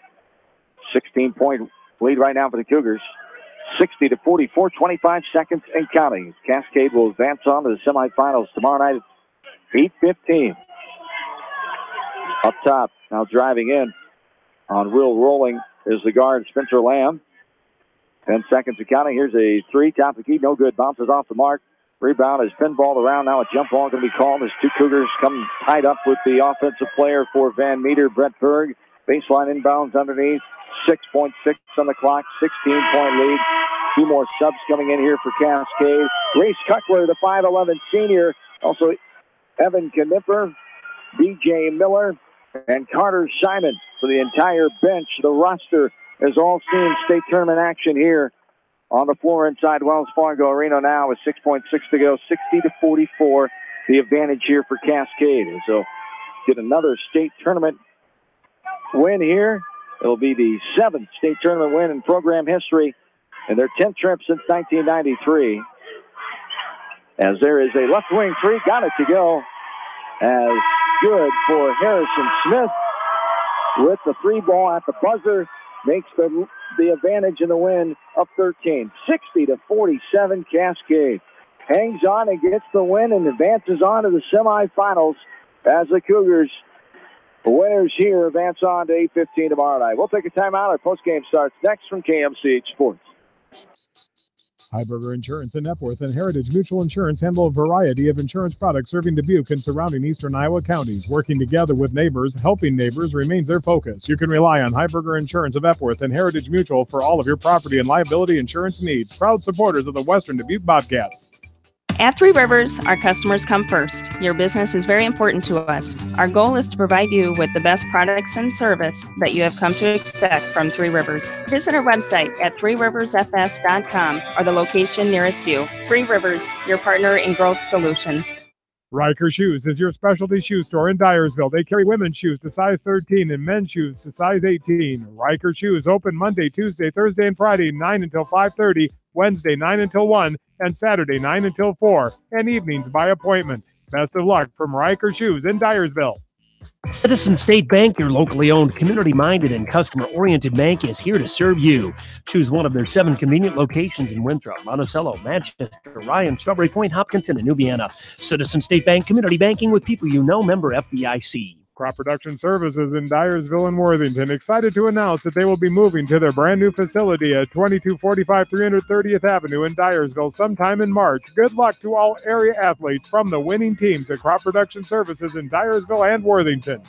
16-point lead right now for the Cougars. 60-44, 25 seconds and counting. Cascade will advance on to the semifinals tomorrow night at 8:15. Up top, now driving in on Will Rolling is the guard, Spencer Lamb. 10 seconds to counting. Here's a 3, top of the key, no good. Bounces off the mark. Rebound is pinballed around. Now a jump ball going to be called as 2 Cougars come tied up with the offensive player for Van Meter, Brett Berg. Baseline inbounds underneath. 6.6 on the clock, 16-point lead. 2 more subs coming in here for Cascade. Grace Kuckler, the 5'11 senior. Also Evan Knipper, B.J. Miller, and Carter Simon for the entire bench. The roster has all seen state tournament action here on the floor inside Wells Fargo Arena now with 6.6 to go, 60-44, the advantage here for Cascade. And so get another state tournament win here. It'll be the 7th state tournament win in program history and their 10th trip since 1993. As there is a left wing 3, got it to go. As good for Harrison Smith with the 3 ball at the buzzer. Makes the advantage in the win of 13. 60-47, Cascade hangs on and gets the win and advances on to the semifinals as the Cougars, the winners here, advance on to 8:15 tomorrow night. We'll take a timeout. Our postgame starts next from KMCH Sports. Heiberger Insurance in Epworth and Heritage Mutual Insurance handle a variety of insurance products serving Dubuque and surrounding eastern Iowa counties. Working together with neighbors, helping neighbors remains their focus. You can rely on Heiberger Insurance of Epworth and Heritage Mutual for all of your property and liability insurance needs. Proud supporters of the Western Dubuque Bobcats. At Three Rivers, our customers come first. Your business is very important to us. Our goal is to provide you with the best products and service that you have come to expect from Three Rivers. Visit our website at threeriversfs.com or the location nearest you. Three Rivers, your partner in growth solutions. Riker Shoes is your specialty shoe store in Dyersville. They carry women's shoes to size 13 and men's shoes to size 18. Riker Shoes open Monday, Tuesday, Thursday, and Friday, 9 until 5:30, Wednesday, 9 until 1, and Saturday, 9 until 4, and evenings by appointment. Best of luck from Riker Shoes in Dyersville. Citizen State Bank, your locally owned, community-minded, and customer-oriented bank, is here to serve you. Choose one of their 7 convenient locations in Winthrop, Monticello, Manchester, Ryan, Strawberry Point, Hopkinton, and New Vienna. Citizen State Bank, community banking with people you know, member FDIC. Crop Production Services in Dyersville and Worthington excited to announce that they will be moving to their brand new facility at 2245 330th Avenue in Dyersville sometime in March. Good luck to all area athletes from the winning teams at Crop Production Services in Dyersville and Worthington.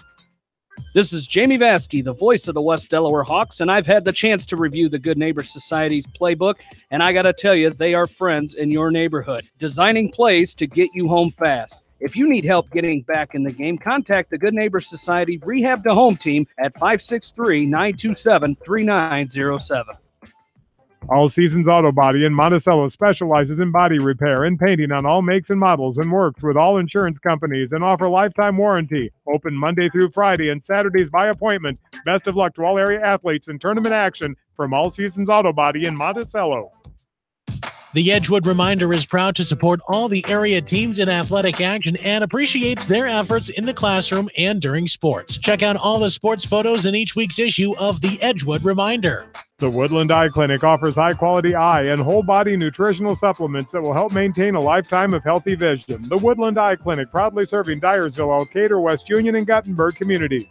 This is Jamie Vasky, the voice of the West Delaware Hawks, and I've had the chance to review the Good Neighbor Society's playbook, and I got to tell you, they are friends in your neighborhood, designing plays to get you home fast. If you need help getting back in the game, contact the Good Neighbor Society Rehab to Home team at 563-927-3907. All Seasons Auto Body in Monticello specializes in body repair and painting on all makes and models and works with all insurance companies and offer lifetime warranty. Open Monday through Friday and Saturdays by appointment. Best of luck to all area athletes in tournament action from All Seasons Auto Body in Monticello. The Edgewood Reminder is proud to support all the area teams in athletic action and appreciates their efforts in the classroom and during sports. Check out all the sports photos in each week's issue of the Edgewood Reminder. The Woodland Eye Clinic offers high-quality eye and whole-body nutritional supplements that will help maintain a lifetime of healthy vision. The Woodland Eye Clinic, proudly serving Dyersville, Elkader, West Union, and Guttenberg communities.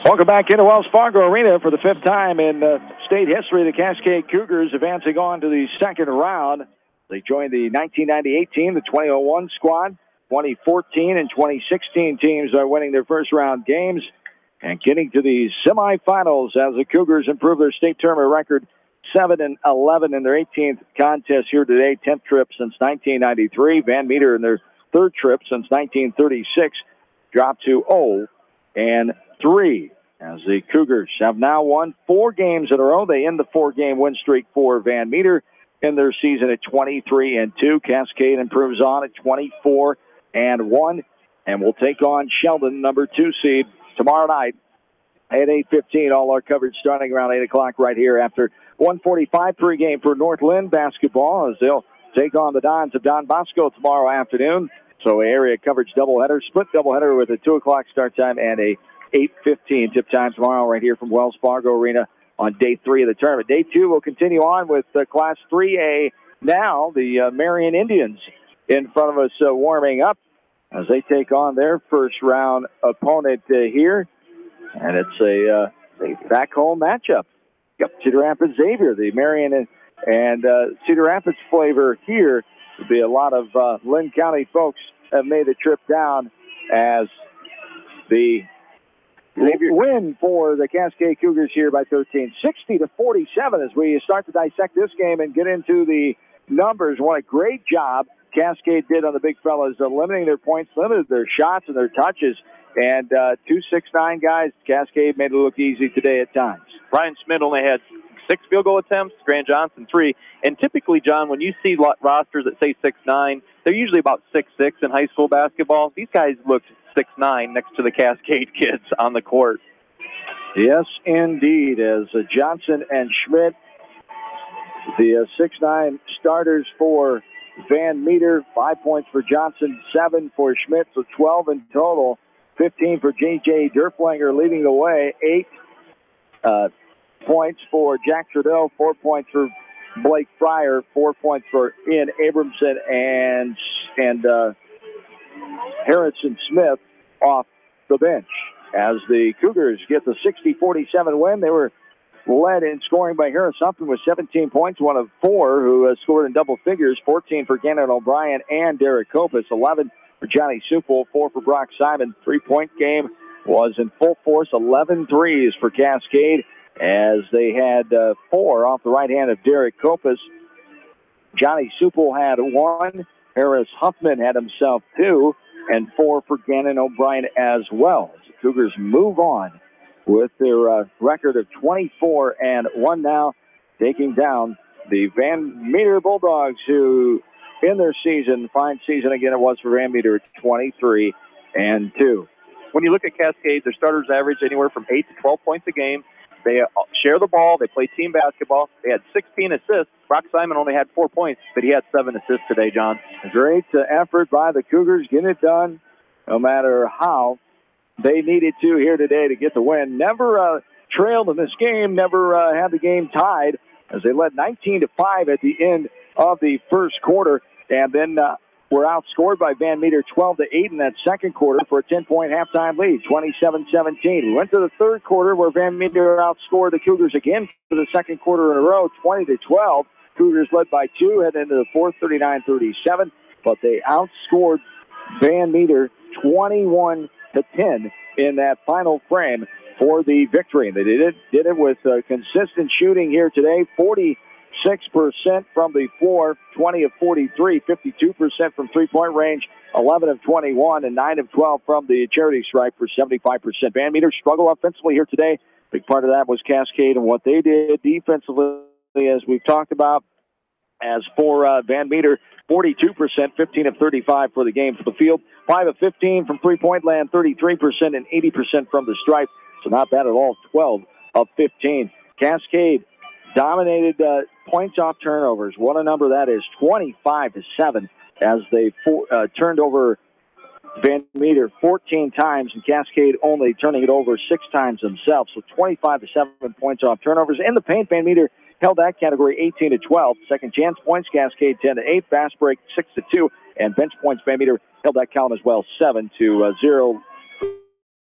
Welcome back into Wells Fargo Arena for the 5th time in state history. The Cascade Cougars advancing on to the second round. They joined the 1998 team, the 2001 squad. 2014 and 2016 teams are winning their first round games and getting to the semifinals as the Cougars improve their state tournament record 7-11 in their 18th contest here today, 10th trip since 1993. Van Meter in their 3rd trip since 1936 dropped to 0-3 as the Cougars have now won 4 games in a row. They end the 4-game win streak for Van Meter in their season at 23-2. Cascade improves on at 24-1 and will take on Sheldon, number 2 seed, tomorrow night at 8:15. All our coverage starting around 8 o'clock right here after 1:45 pregame for Northland basketball as they'll take on the Dons of Don Bosco tomorrow afternoon. So area coverage doubleheader, split doubleheader with a 2 o'clock start time and a 8:15 tip time tomorrow right here from Wells Fargo Arena on day 3 of the tournament. Day 2 will continue on with Class 3A now. The Marion Indians in front of us warming up as they take on their first round opponent here. And it's a back home matchup. Yep, Cedar Rapids Xavier, the Marion and Cedar Rapids flavor here. There'll be a lot of Lynn County folks have made the trip down as the win for the Cascade Cougars here by 13, 60-47 as we start to dissect this game and get into the numbers. What a great job Cascade did on the big fellas, limiting their points, limited their shots and their touches. And 2-6-9 guys, Cascade made it look easy today at times. Ryan Schmidt only had 6 field goal attempts, Grant Johnson 3. And typically, John, when you see rosters that say 6'9", they're usually about 6'6" in high school basketball. These guys looked 6'9" next to the Cascade kids on the court. Yes, indeed, as Johnson and Schmidt, the 6'9" starters for Van Meter, 5 points for Johnson, 7 for Schmidt, so 12 in total. 15 for J.J. Derflinger leading the way. 8 points for Jack Trudeau. 4 points for Blake Fryer. 4 points for Ian Abramson and Harrison Smith off the bench. As the Cougars get the 60-47 win, they were led in scoring by Harris Humpton with 17 points, one of 4 who scored in double figures. 14 for Gannon O'Brien and Derek Kopis. 11 for Johnny Supel, 4 for Brock Simon. 3-point game was in full force. 11 threes for Cascade as they had 4 off the right hand of Derek Kopis. Johnny Supel had 1. Harris Huffman had himself 2. And 4 for Gannon O'Brien as well. The Cougars move on with their record of 24-1 now, taking down the Van Meter Bulldogs, who in their fine season again it was for Van Meter, 23-2. When you look at Cascade, their starters average anywhere from 8 to 12 points a game. They share the ball. They play team basketball. They had 16 assists. Brock Simon only had 4 points, but he had 7 assists today, John. Great effort by the Cougars, getting it done no matter how they needed to here today to get the win. Never trailed in this game, never had the game tied as they led 19-5 at the end of the first quarter, and then were outscored by Van Meter 12-8 in that second quarter for a 10-point halftime lead, 27-17. We went to the third quarter where Van Meter outscored the Cougars again for the second quarter in a row, 20-12. Cougars led by 2, heading into the fourth, 39-37, but they outscored Van Meter 21-10 in that final frame for the victory. They did it with consistent shooting here today, 46% from the floor, 20 of 43, 52% from three-point range, 11 of 21, and 9 of 12 from the charity stripe for 75%. Van Meter struggled offensively here today. Big part of that was Cascade and what they did defensively, as we've talked about. As for Van Meter, 42%, 15 of 35 for the game for the field, 5 of 15 from three-point land, 33%, and 80% from the stripe. So not bad at all, 12 of 15. Cascade dominated points off turnovers. What a number that is, 25-7, as they turned over Van Meter 14 times, and Cascade only turning it over 6 times themselves. So 25-7 points off turnovers. In the paint, Van Meter held that category 18-12. Second chance points, Cascade 10-8. Fast break 6-2. And bench points, Van Meter held that column as well, 7-0.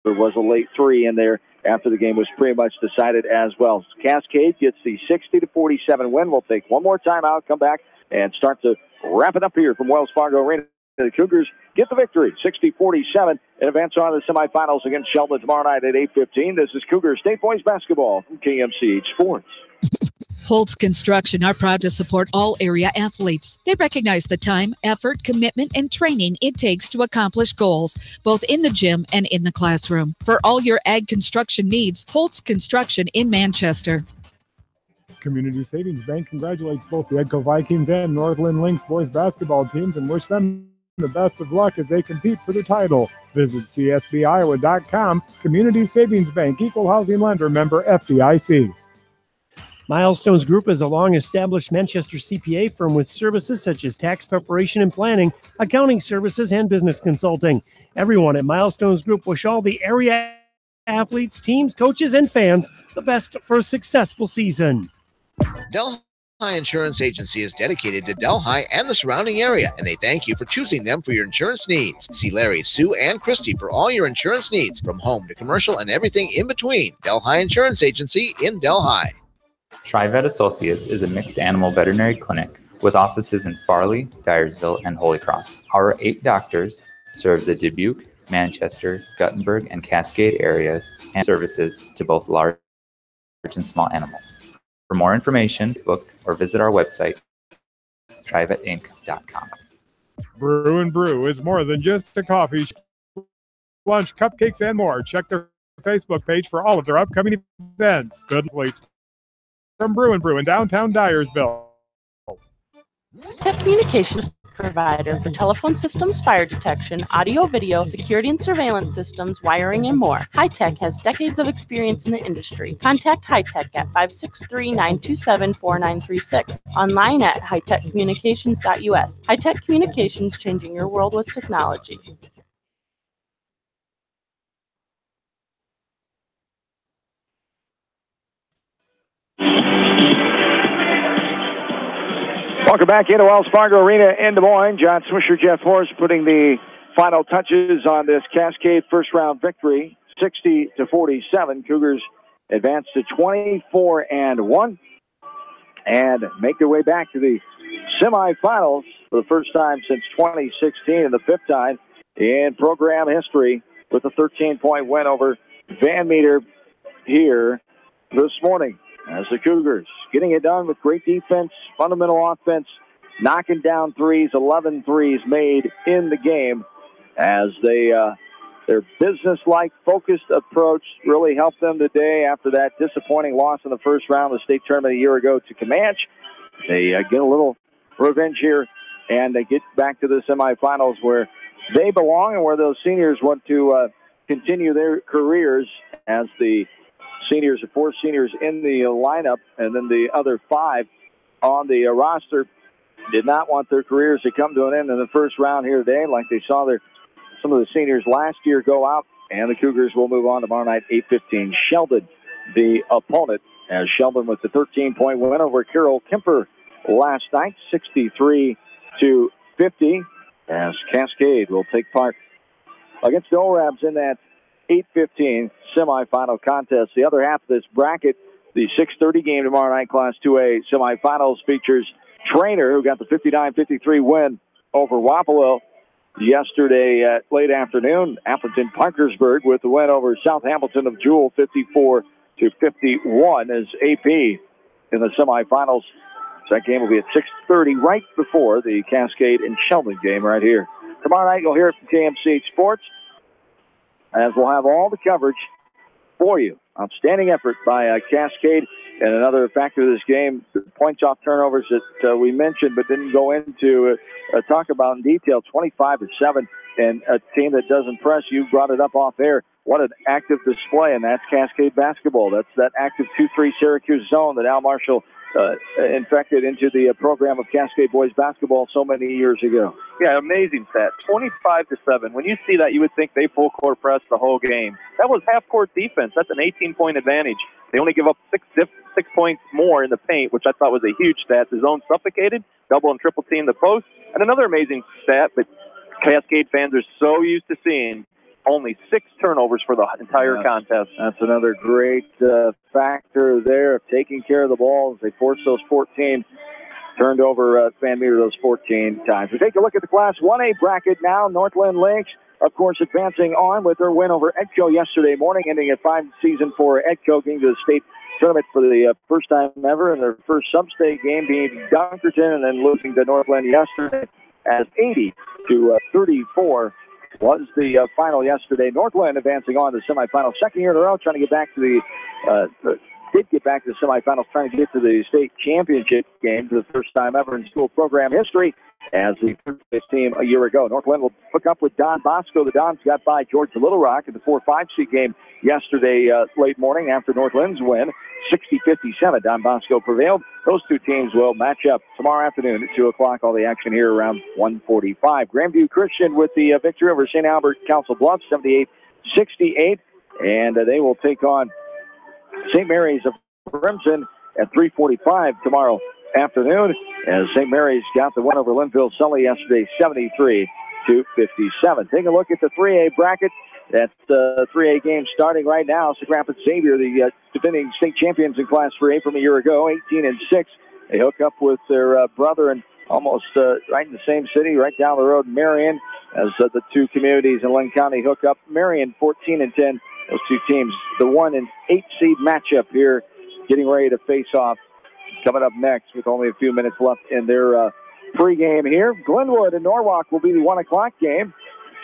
There was a late 3 in there after the game was pretty much decided as well. Cascade gets the 60-47 win. We'll take one more timeout, come back, and start to wrap it up here from Wells Fargo Arena. The Cougars get the victory, 60-47, and advance on to the semifinals against Sheldon tomorrow night at 8:15. This is Cougar State Boys basketball from KMCH Sports. Holtz Construction are proud to support all area athletes. They recognize the time, effort, commitment, and training it takes to accomplish goals, both in the gym and in the classroom. For all your ag construction needs, Holtz Construction in Manchester. Community Savings Bank congratulates both the Edco Vikings and Northland Lynx boys basketball teams and wish them the best of luck as they compete for the title. Visit csbiowa.com. Community Savings Bank, equal housing lender, member FDIC. Milestones Group is a long-established Manchester CPA firm with services such as tax preparation and planning, accounting services, and business consulting. Everyone at Milestones Group wish all the area athletes, teams, coaches, and fans the best for a successful season. Delhi Insurance Agency is dedicated to Delhi and the surrounding area, and they thank you for choosing them for your insurance needs. See Larry, Sue, and Christy for all your insurance needs, from home to commercial and everything in between. Delhi Insurance Agency in Delhi. TriVet Associates is a mixed animal veterinary clinic with offices in Farley, Dyersville, and Holy Cross. Our 8 doctors serve the Dubuque, Manchester, Guttenberg, and Cascade areas and services to both large and small animals. For more information, book or visit our website, trivetinc.com. Brew and Brew is more than just a coffee, lunch, cupcakes, and more. Check their Facebook page for all of their upcoming events. Good plates from Brew and Brew in downtown Dyersville. Tech Communications provider for telephone systems, fire detection, audio, video, security and surveillance systems, wiring, and more. High-Tech has decades of experience in the industry. Contact High-Tech at 563-927-4936. Online at hightechcommunications.us. High-Tech Communications, changing your world with technology. Welcome back into Wells Fargo Arena in Des Moines. John Swisher, Jeff Horst putting the final touches on this Cascade first-round victory, 60-47. Cougars advance to 24-1 and make their way back to the semifinals for the first time since 2016 and the 5th time in program history. with a 13-point win over Van Meter here this morning. As the Cougars getting it done with great defense, fundamental offense, knocking down threes, 11 threes made in the game as their business-like, focused approach really helped them today after that disappointing loss in the first round of the state tournament a year ago to Comanche. They get a little revenge here, and they get back to the semifinals where they belong and where those seniors want to continue their careers, as the seniors, the 4 seniors in the lineup, and then the other 5 on the roster did not want their careers to come to an end in the first round here today, like they saw some of the seniors last year go out, and the Cougars will move on tomorrow night, 8:15. Sheldon, the opponent, as Sheldon with the 13-point win over Carroll Kemper last night, 63-50, as Cascade will take part against the ORABs in that 8:15 semifinal contest. The other half of this bracket, the 6:30 game tomorrow night, Class 2A semifinals, features Trainer, who got the 59-53 win over Wapello yesterday at late afternoon. Appleton Parkersburg with the win over South Hamilton of Jewell, 54-51, as AP in the semifinals. So that game will be at 6:30, right before the Cascade and Sheldon game right here. Tomorrow night, you'll hear it from KMCH Sports, as we'll have all the coverage for you. Outstanding effort by Cascade. And another factor of this game, the points off turnovers that we mentioned but didn't go into talk about in detail, 25-7, and a team that doesn't press. You brought it up off air. What an active display, and that's Cascade basketball. That's that active 2-3 Syracuse zone that Al Marshall infected into the program of Cascade boys basketball so many years ago. Yeah, amazing stat. 25-7. When you see that, you would think they full court pressed the whole game. That was half court defense. That's an 18-point advantage. They only give up 6 points more in the paint, which I thought was a huge stat. The zone suffocated, double and triple team the post. And another amazing stat that Cascade fans are so used to seeing, only 6 turnovers for the entire contest. That's another great factor there of taking care of the ball as they forced those 14. Turned over Van Meter those 14 times. We take a look at the Class 1A bracket now. Northland Lakes, of course, advancing on with their win over Edco yesterday morning, ending a 5 season for Edco, getting to the state tournament for the first time ever, and their first sub-state game being Dunkerton, and then losing to Northland yesterday as 80-34 was the final yesterday. Northland advancing on to the semifinals, second year in a row, trying to get back to the semifinals, trying to get to the state championship game for the first time ever in school program history as the first team a year ago. Northland will hook up with Don Bosco. The Dons got by Georgia Little Rock in the 4-5 seed game yesterday late morning after Northland's win, 60-57. Don Bosco prevailed. Those two teams will match up tomorrow afternoon at 2 o'clock. All the action here around 1:45. Grandview Christian with the victory over St. Albert Council Bluffs, 78-68. And they will take on St. Mary's of Crimson at 3:45 tomorrow afternoon, as St. Mary's got the win over Linville Sully yesterday, 73-57. Taking a look at the 3A bracket. That's the 3A game starting right now. Cedar Rapids Xavier, the defending state champions in Class 3A from a year ago, 18-6. They hook up with their brother and almost right in the same city, right down the road, Marion, as the two communities in Lynn County hook up. Marion, 14-10. Those two teams, the 1 and 8 seed matchup here, getting ready to face off. Coming up next with only a few minutes left in their pregame here. Glenwood and Norwalk will be the 1 o'clock game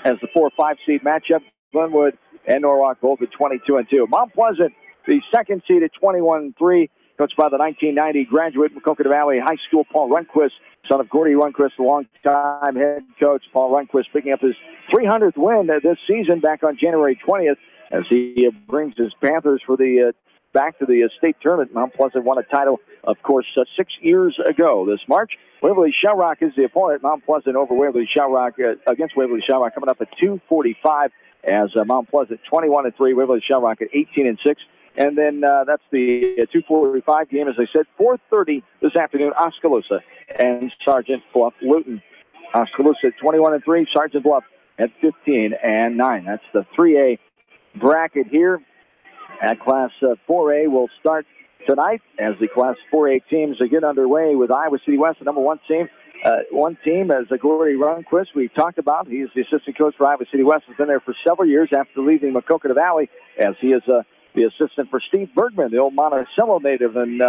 as the 4-5 seed matchup. Glenwood and Norwalk both at 22-2. Mount Pleasant, the second seed at 21-3, coached by the 1990 graduate from Coconut Valley High School, Paul Rundquist, son of Gordy Rundquist, a long-time head coach. Paul Rundquist picking up his 300th win this season back on January 20th as he brings his Panthers for the back to the state tournament. Mount Pleasant won a title, of course, 6 years ago this March. Waverly Shell Rock is the opponent. Mount Pleasant over Waverly Shell Rock against Waverly Shell Rock coming up at 2:45 as Mount Pleasant 21-3, Waverly Shell Rock at 18-6. And then that's the 2:45 game, as I said, 4:30 this afternoon, Oskaloosa and Sergeant Bluff Luton. Oskaloosa at 21-3, Sergeant Bluff at 15-9. That's the 3A bracket here. At Class 4A will start tonight as the Class 4A teams get underway with Iowa City West, the number 1 team, one team as Gordy Runquist, we talked about. He's the assistant coach for Iowa City West. Has been there for several years after leaving Maquoketa Valley, as he is the assistant for Steve Bergman, the old Monticello native and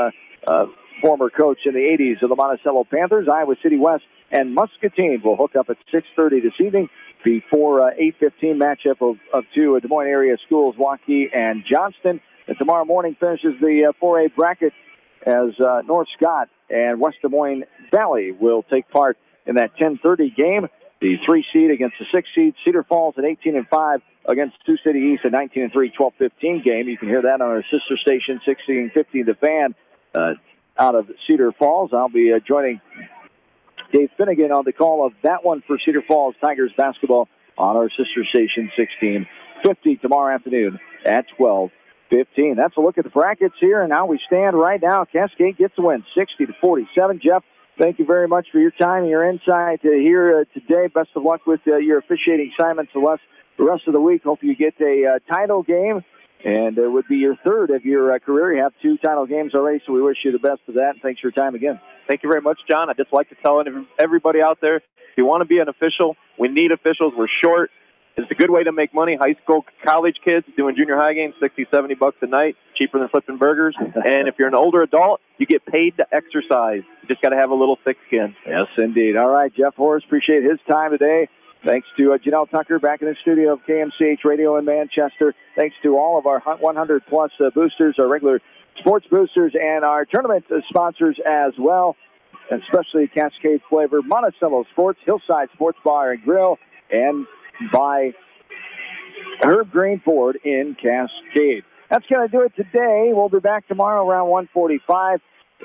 former coach in the 80s of the Monticello Panthers. Iowa City West and Muscatine will hook up at 6:30 this evening before 8:15 matchup of two Des Moines area schools, Waukee and Johnston. And tomorrow morning finishes the 4A bracket as North Scott and West Des Moines Valley will take part in that 10:30 game. The 3 seed against the 6 seed. Cedar Falls at 18-5 against Sioux City East at 19-3, 12-15 game. You can hear that on our sister station, 1650 The Fan, out of Cedar Falls. I'll be joining Dave Finnegan on the call of that one for Cedar Falls Tigers basketball on our sister station, 1650 tomorrow afternoon at 12:15. That's a look at the brackets here, and how we stand right now. Cascade gets the win, 60-47. Jeff, thank you very much for your time and your insight here today. Best of luck with your officiating assignments the rest of the week. Hope you get a title game, and it would be your third of your career. You have 2 title games already, so we wish you the best of that, and thanks for your time again. Thank you very much, John. I'd just like to tell everybody out there, if you want to be an official, we need officials. We're short. It's a good way to make money. High school, college kids doing junior high games, $60-70 a night, cheaper than flipping burgers. And if you're an older adult, you get paid to exercise. You just got to have a little thick skin. Yes, indeed. All right, Jeff Horace, appreciate his time today. Thanks to Janelle Tucker back in the studio of KMCH Radio in Manchester. Thanks to all of our 100-plus boosters, our regular sports boosters, and our tournament sponsors as well, especially Cascade Flavor, Monticello Sports, Hillside Sports Bar and Grill, and by Herb Green Ford in Cascade. That's going to do it today. We'll be back tomorrow around 1:45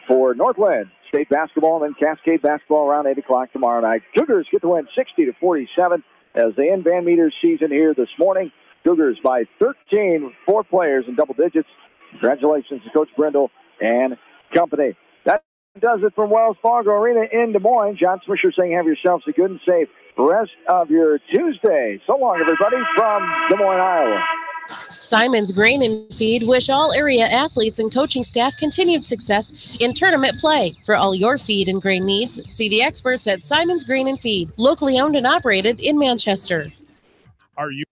for Northland State basketball, and then Cascade basketball around 8 o'clock tomorrow night. Cougars get the win 60-47 as they end Van Meter's season here this morning. Cougars by 13, 4 players in double digits. Congratulations to Coach Brindle and company. That does it from Wells Fargo Arena in Des Moines. John Swisher saying have yourselves a good and safe rest of your Tuesday. So long, everybody, from Des Moines, Iowa. Simon's Grain and Feed wish all area athletes and coaching staff continued success in tournament play. For all your feed and grain needs, see the experts at Simon's Grain and Feed, locally owned and operated in Manchester. Are you